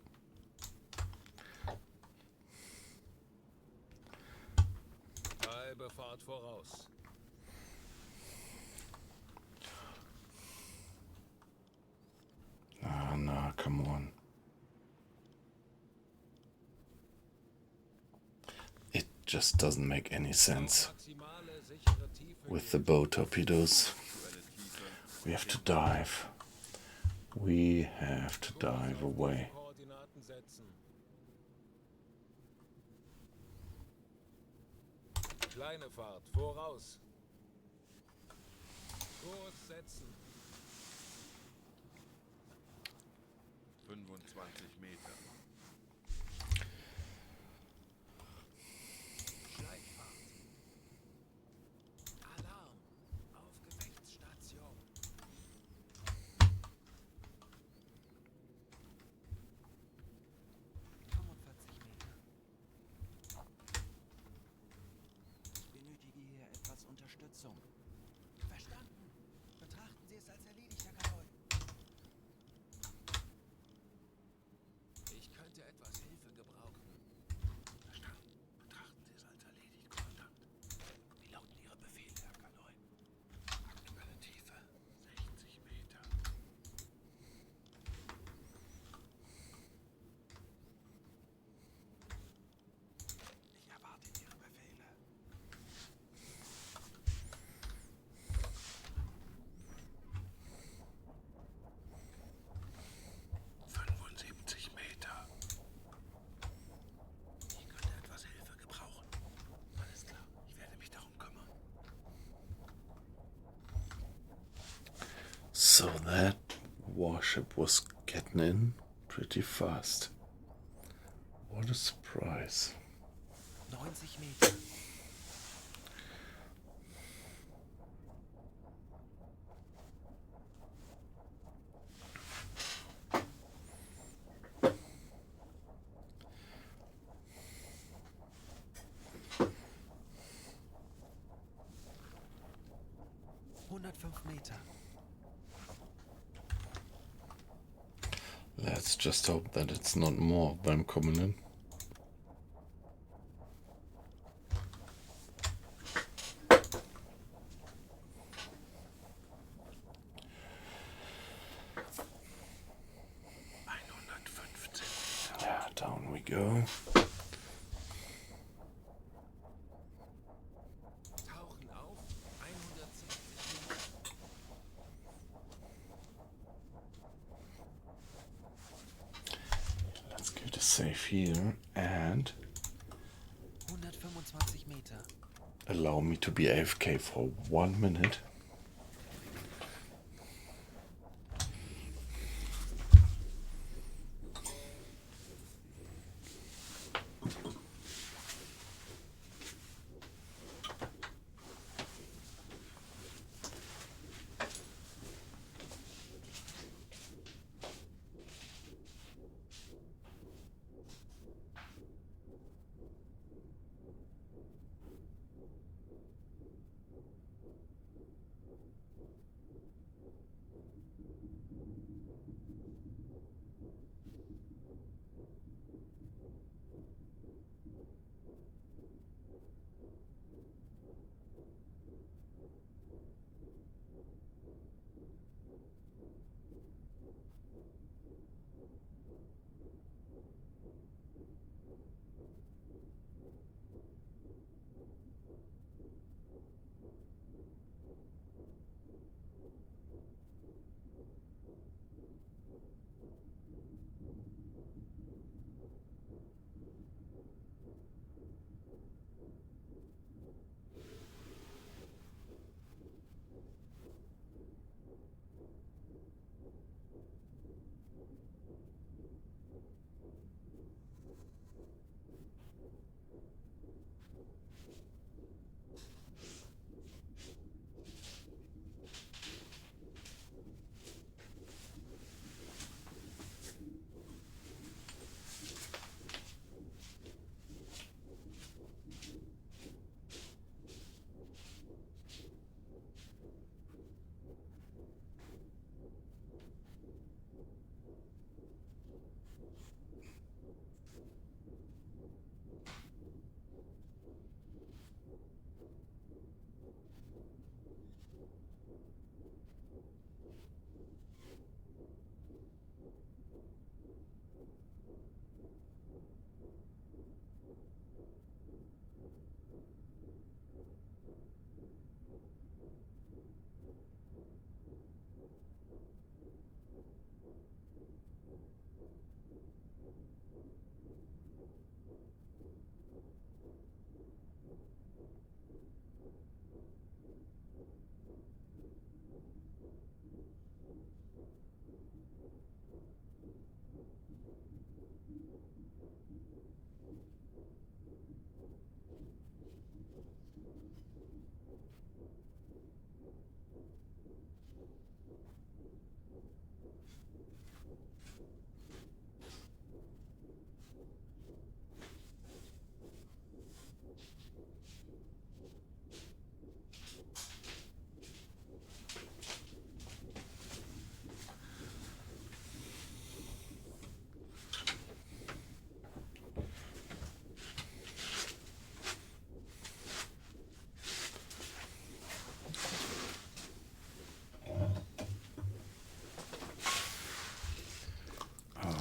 Ah, no, come on. It just doesn't make any sense. With the bow torpedoes, we have to dive. We have to dive away. Kleine Fahrt, voraus. Kurs setzen. 25 Meter. Schleichfahrt. Alarm. Auf Gefechtsstation. 45 Meter. Ich benötige hier etwas Unterstützung. Verstanden. Betrachten Sie es als erledigt, Herr Kaloi. Ich könnte etwas Hilfe gebrauchen. Verstanden. Betrachten Sie es als erledigt, Kommandant. Wie lauten Ihre Befehle, Herr Kaloi? Aktuelle Tiefe 60 Meter. Ich erwarte Ihre Befehle. 75 Meter. Ich könnte etwas Hilfe gebrauchen. Alles klar, ich werde mich darum kümmern. So that warship was getting in pretty fast. What a surprise. 90 Meter. Meter. Let's just hope that it's not more of them coming in. Yeah, down we go. Tauchen auf 160 Meter. save here and 125 Meter. allow me to be AFK for 1 minute.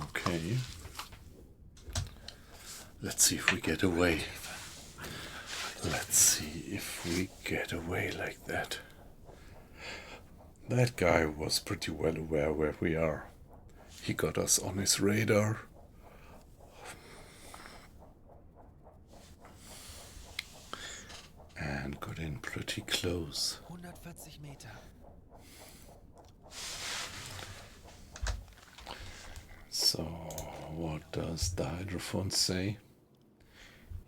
Okay. Let's see if we get away. Let's see if we get away like that. That guy was pretty well aware where we are. He got us on his radar. And got in pretty close. 140 Meter. So, what does the hydrophone say?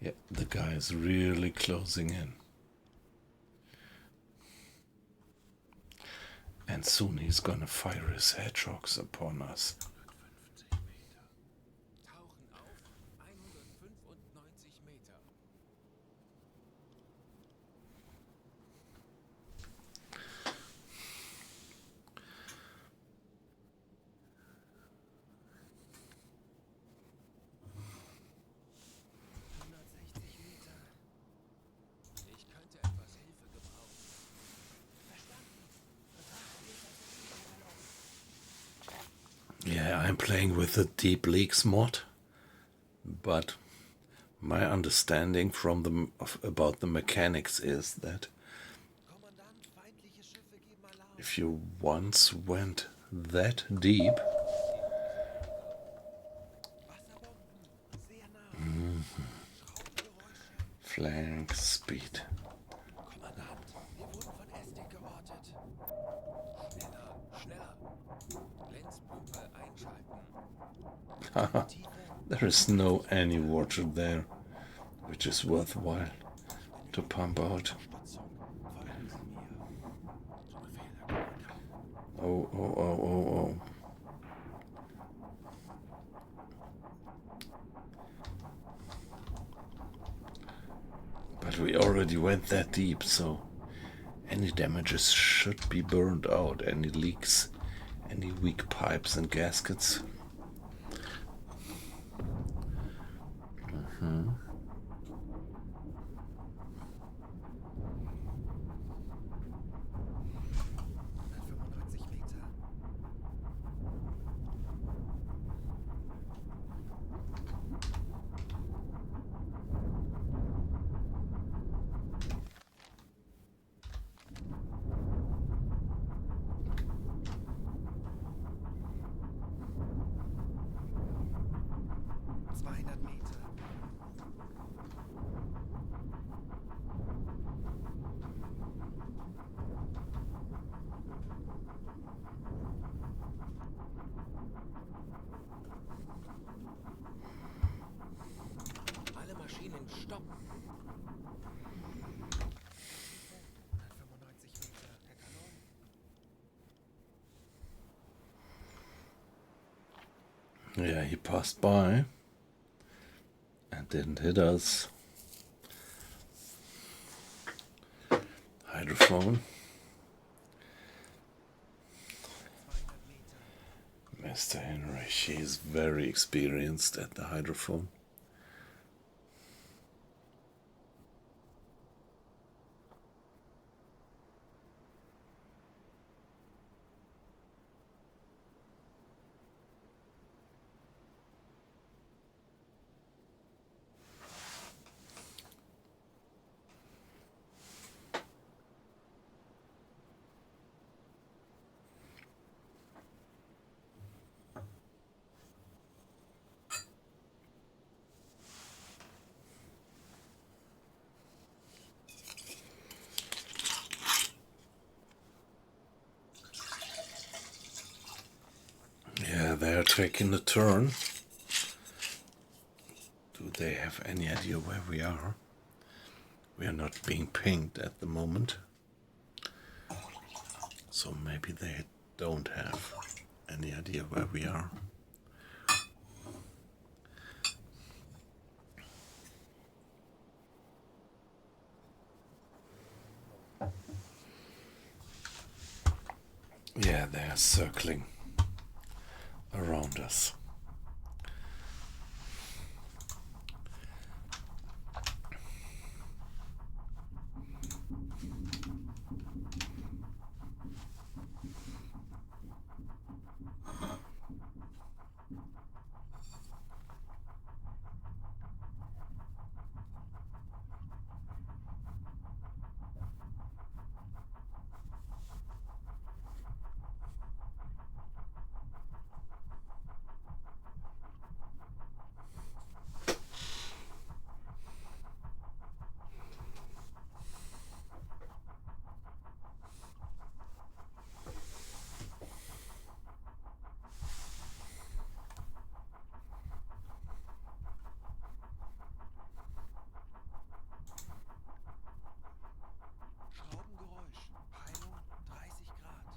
Yeah, the guy is really closing in. And soon he's gonna fire his hedgehogs upon us. 150 Meter. Tauchen auf 195 Meter. Ich könnte etwas Hilfe gebrauchen. Yeah, I'm playing with the Deep Leaks mod, but my understanding from about the mechanics is that Kommandant, feindliche Schiffe geben Alarm. if you once went that deep, Flank speed. Kommandant, wir wurden von SD geortet. Schneller, schneller. Lenzpumpe einschalten. Haha, there is no any water there, which is worthwhile to pump out. Folgen Sie mir. Zu Befehl, Herr Kommandant. Oh, oh, oh, oh, oh. But we already went that deep, so any damages should be burned out. Any leaks, any weak pipes and gaskets. Mm-hmm. 195 Meter. Meter. Alle Maschinen stopp. 195 Meter. Herr Kaloi. Yeah, he passed by and didn't hit us. Hydrophone. 200 Meter. Mr. Henry, she is very experienced at the hydrophone. Yeah, they are taking a turn. Do they have any idea where we are? We are not being pinged at the moment. So maybe they don't have any idea where we are. Yeah, they are circling around us. Schraubengeräusch. Peilung 30 Grad.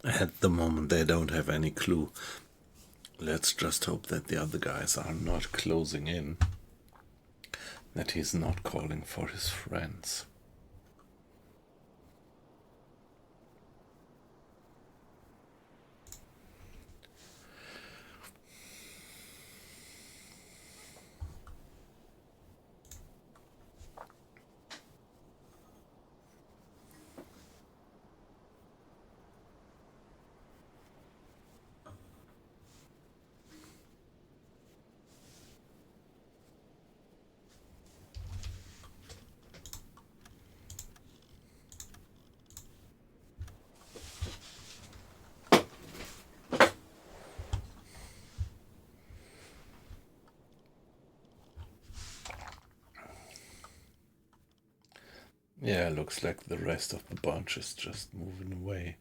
At the moment, they don't have any clue. Let's just hope that the other guys are not closing in, that he's not calling for his friends. Yeah, looks like the rest of the bunch is just moving away.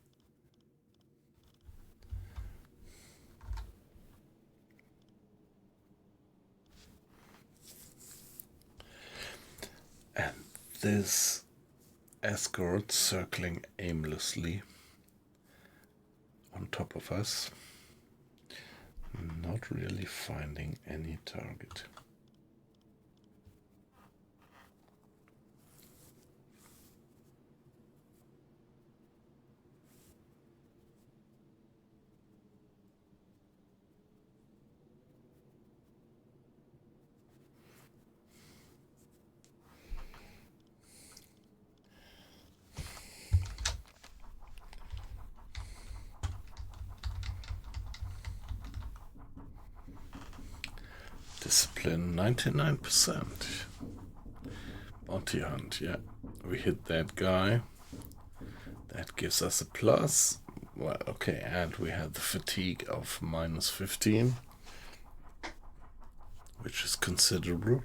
And this escort circling aimlessly on top of us, not really finding any target. Discipline 99%. Bounty hunt, yeah. We hit that guy. That gives us a plus. Well, okay, and we had the fatigue of -15, which is considerable.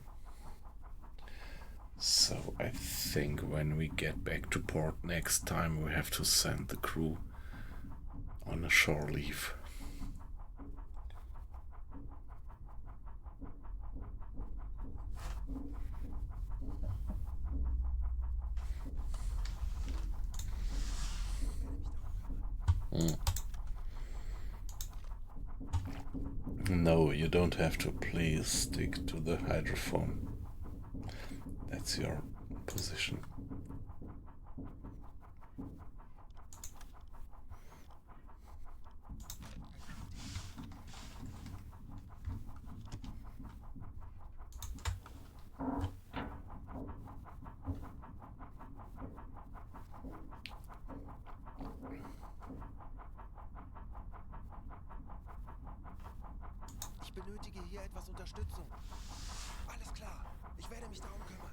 So I think when we get back to port next time, we have to send the crew on a shore leave. No, you don't have to. Please stick to the hydrophone. That's your position. Ich benötige hier etwas Unterstützung. Alles klar. Ich werde mich darum kümmern.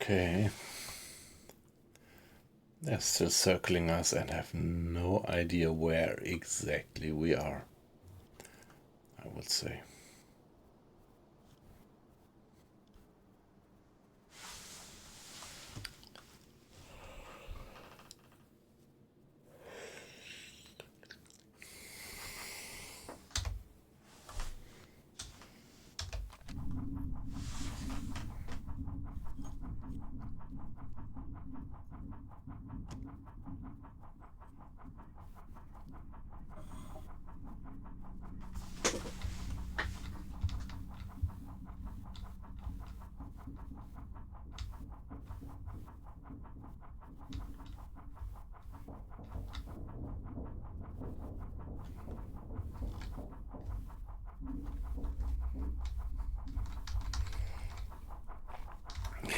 Okay. They're still circling us and have no idea where exactly we are, I would say.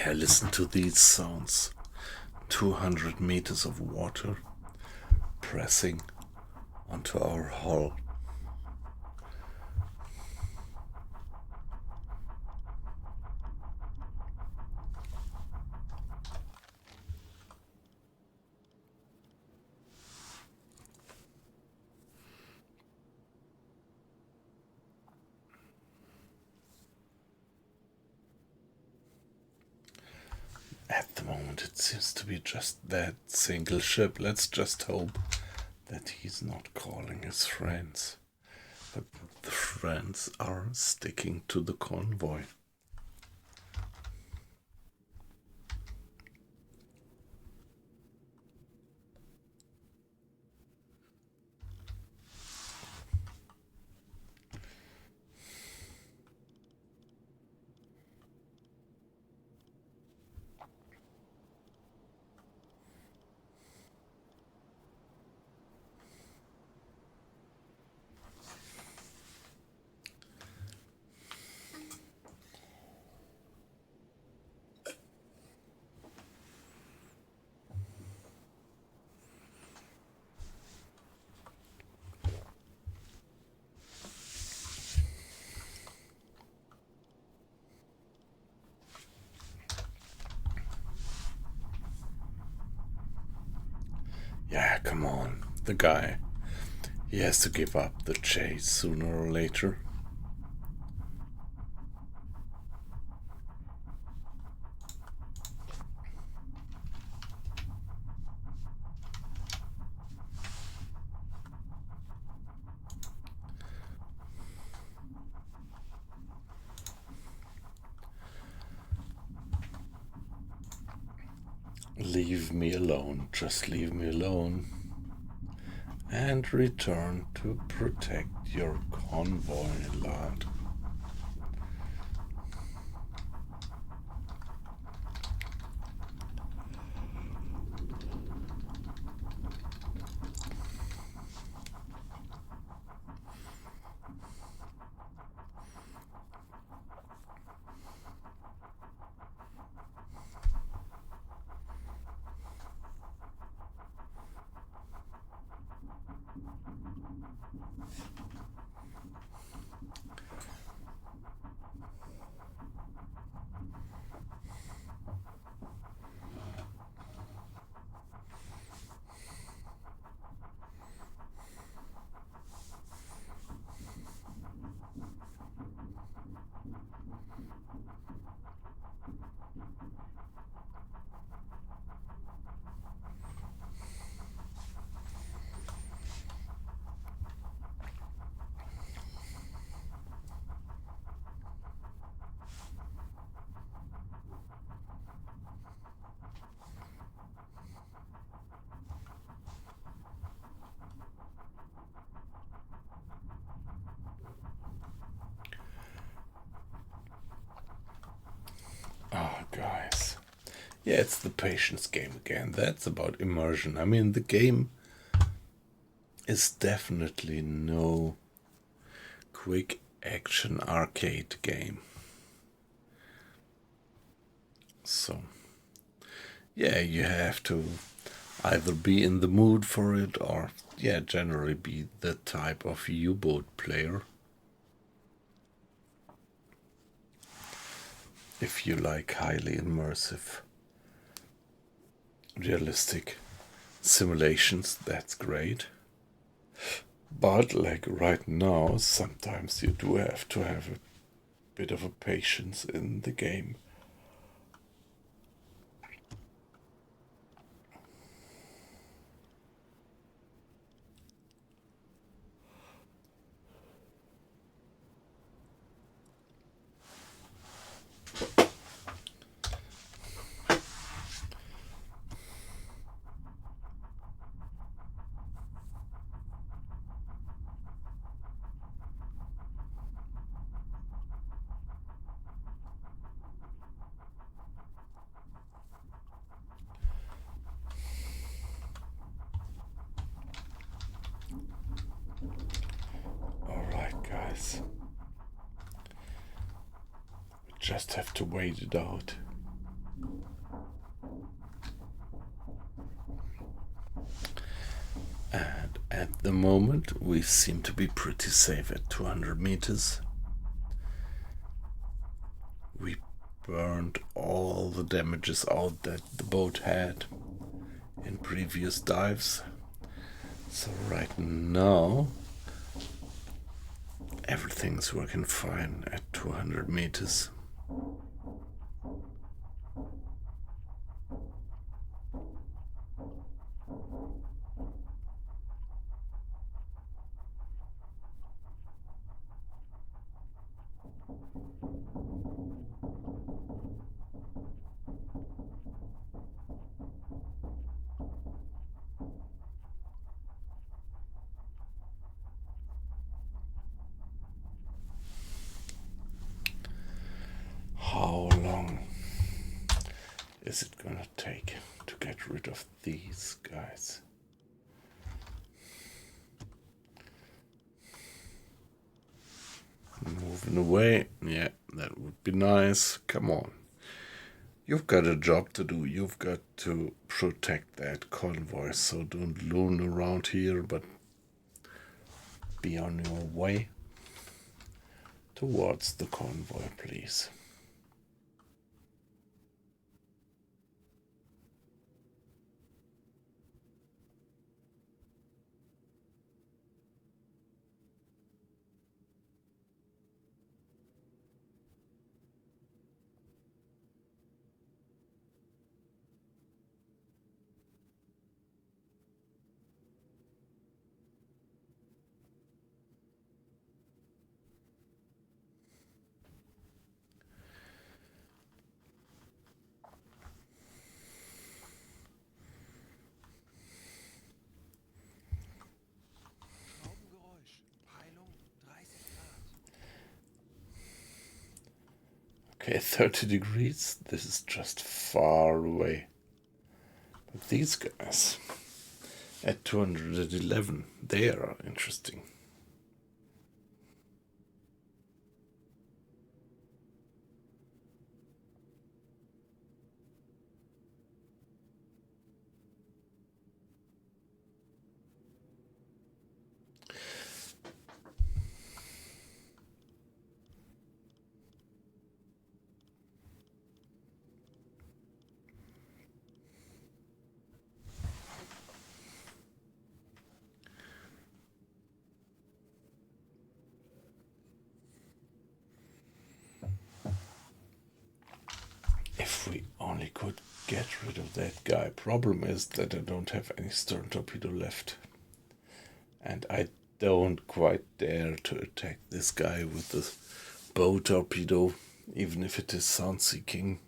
Yeah, listen to these sounds. 200 meters of water pressing onto our hull. At the moment, it seems to be just that single ship. Let's just hope that he's not calling his friends, but the friends are sticking to the convoy. come on. The guy. He has to give up the chase sooner or later. Leave me alone, just leave me alone. And return to protect your convoy, lad. Oh, guys. Yeah, it's the patience game again. That's about immersion. I mean, the game is definitely no quick action arcade game. So, yeah, you have to either be in the mood for it or, yeah, generally be the type of U-boat player. If you like highly immersive, realistic simulations, that's great. But like right now, sometimes you do have to have a bit of a patience in the game. Alright, guys. We just have to wait it out. And at the moment, we seem to be pretty safe at 200 meters. We burned all the damages out that the boat had in previous dives. So right now, everything's working fine at 200 meters. How long is it gonna take to get rid of these guys? Moving away, yeah, that would be nice. Come on. You've got a job to do. You've got to protect that convoy, so don't loon around here, but be on your way towards the convoy, please. Okay, 30 degrees. This is just far away. But these guys at 211, they are interesting. If we only could get rid of that guy. Problem is that I don't have any stern torpedo left. And I don't quite dare to attack this guy with the bow torpedo, even if it is sound seeking.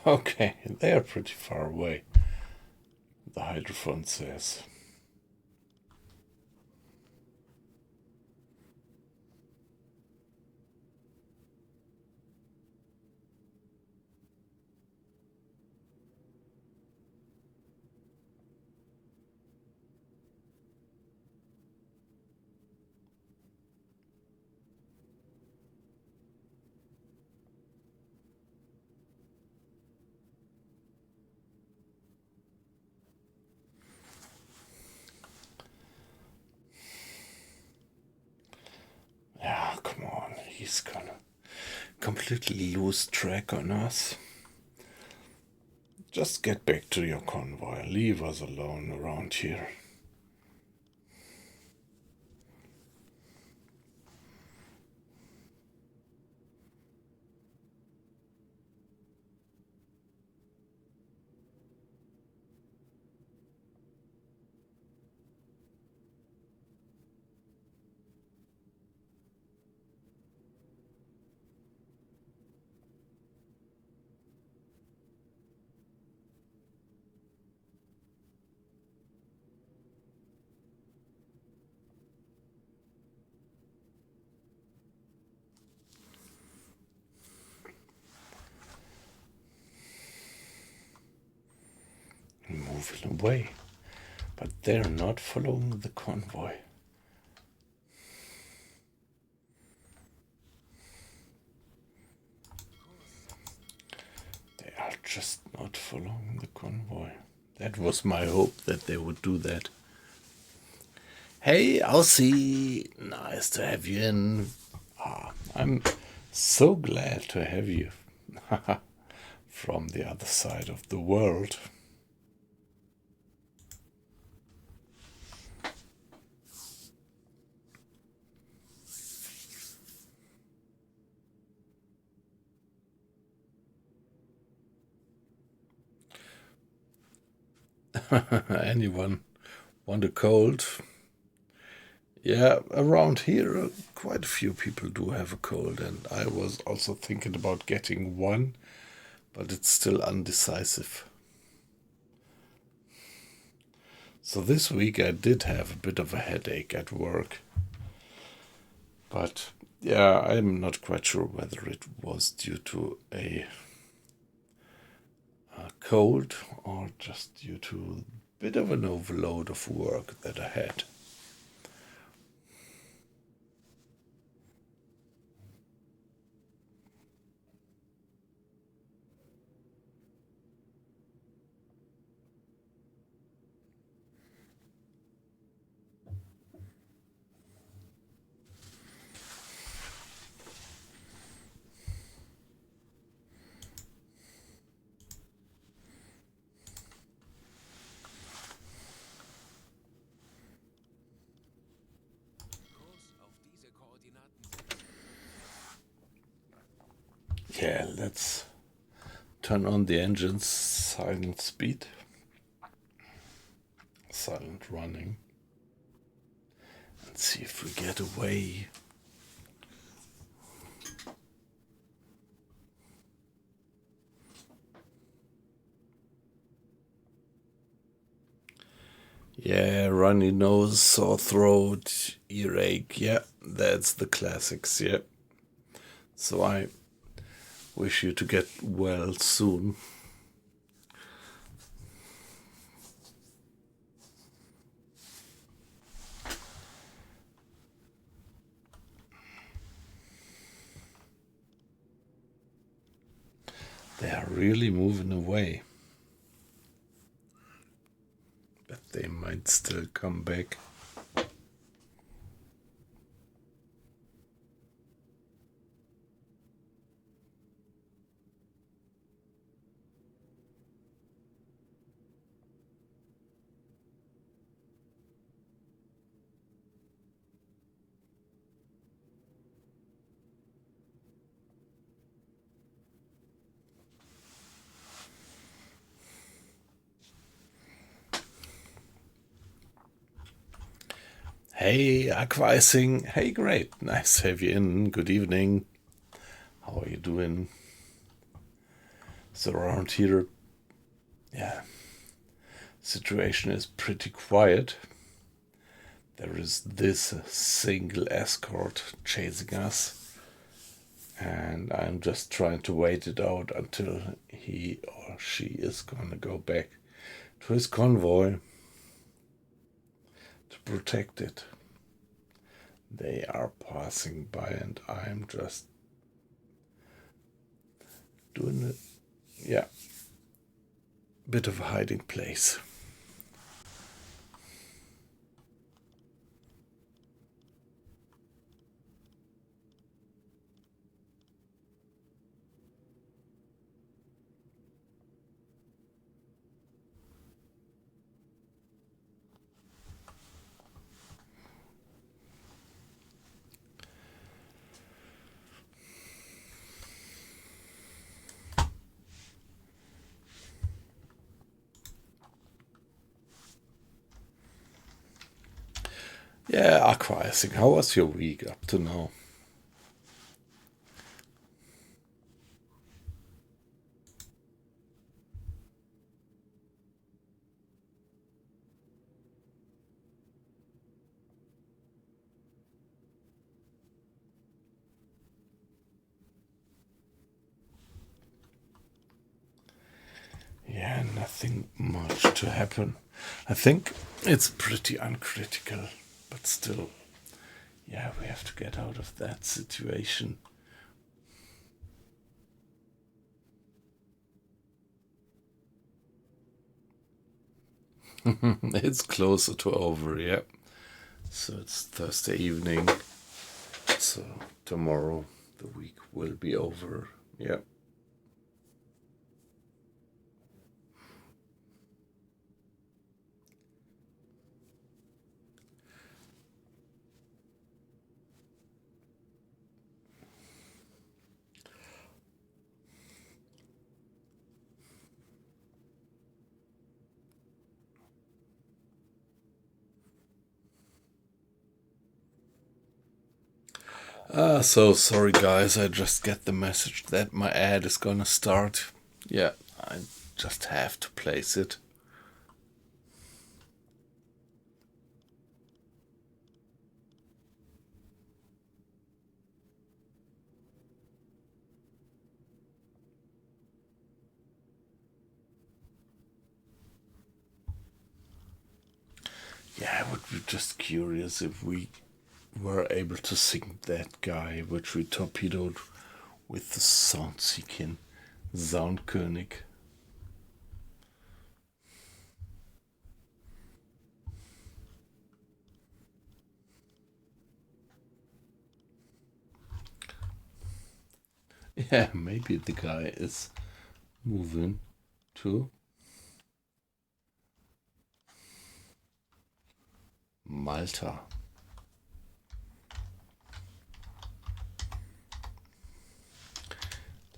Okay, they are pretty far away, the hydrophone says. Yeah, come on, he's gonna completely lose track on us. Just get back to your convoy. Leave us alone around here. Moving away. But they're not following the convoy. They are just not following the convoy. That was my hope that they would do that. Hey, Aussie! Nice to have you in. I'm so glad to have you from the other side of the world. Anyone want a cold? Yeah, around here quite a few people do have a cold, and I was also thinking about getting one, but it's still undecisive. So this week I did have a bit of a headache at work, but yeah, I'm not quite sure whether it was due to a cold or just due to a bit of an overload of work that I had. Kurs auf diese Koordinaten setzen. Yeah, let's turn on the engine's silent speed, silent running, and see if we get away. Yeah, runny nose, sore throat, earache. Yeah, that's the classics. Yeah. So I wish you to get well soon. They are really moving away. But they might still come back. Hey, Aquicing. Hey, great. Nice to have you in. Good evening. How are you doing? So around here, yeah, situation is pretty quiet. There is this single escort chasing us, and I'm just trying to wait it out until he or she is gonna go back to his convoy to protect it. They are passing by, and I'm just doing it. Yeah, bit of a hiding place. Yeah, Aquicing, how was your week up to now? Yeah, nothing much to happen. I think it's pretty uncritical, but still, yeah, we have to get out of that situation. It's closer to over, yeah. So it's Thursday evening. So tomorrow the week will be over, yeah. So sorry guys, I just get the message that my ad is gonna start. Yeah, I just have to place it. Yeah, I would be just curious if we were able to sink that guy which we torpedoed with the Soundseeking Soundkönig. Yeah, maybe the guy is moving to Malta.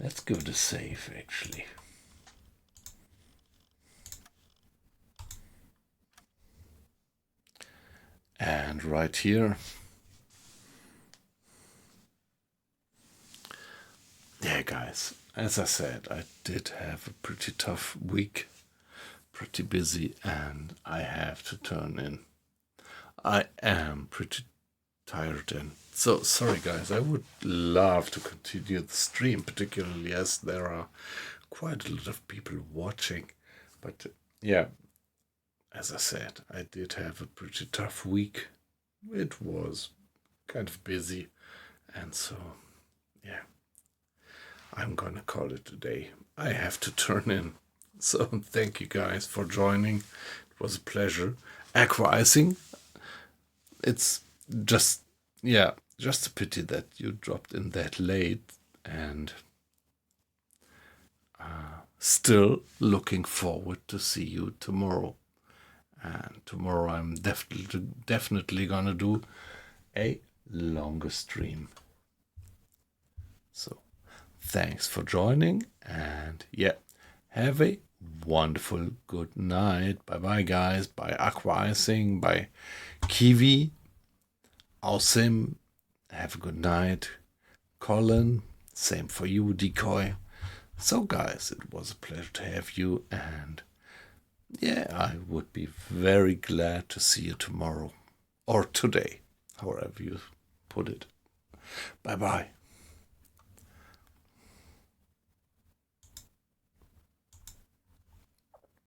Let's give it a save actually. And right here, yeah guys, as I said, I did have a pretty tough week, pretty busy, and I have to turn in. I am pretty tired and so sorry guys. I would love to continue the stream, particularly as there are quite a lot of people watching, but yeah, as I said, I did have a pretty tough week. It was kind of busy, and so yeah, I'm gonna call it a day. I have to turn in. So thank you guys for joining. It was a pleasure. Aqua icing. It's just, yeah, just a pity that you dropped in that late, and still looking forward to see you tomorrow. And tomorrow I'm definitely gonna do a longer stream. So thanks for joining, and yeah, have a wonderful good night. Bye bye guys. Bye Aqua Icing. Bye Kiwi. Awesome. Have a good night. Colin. Same for you, Decoy. So guys, it was a pleasure to have you, and yeah, I would be very glad to see you tomorrow or today, however you put it. Bye bye.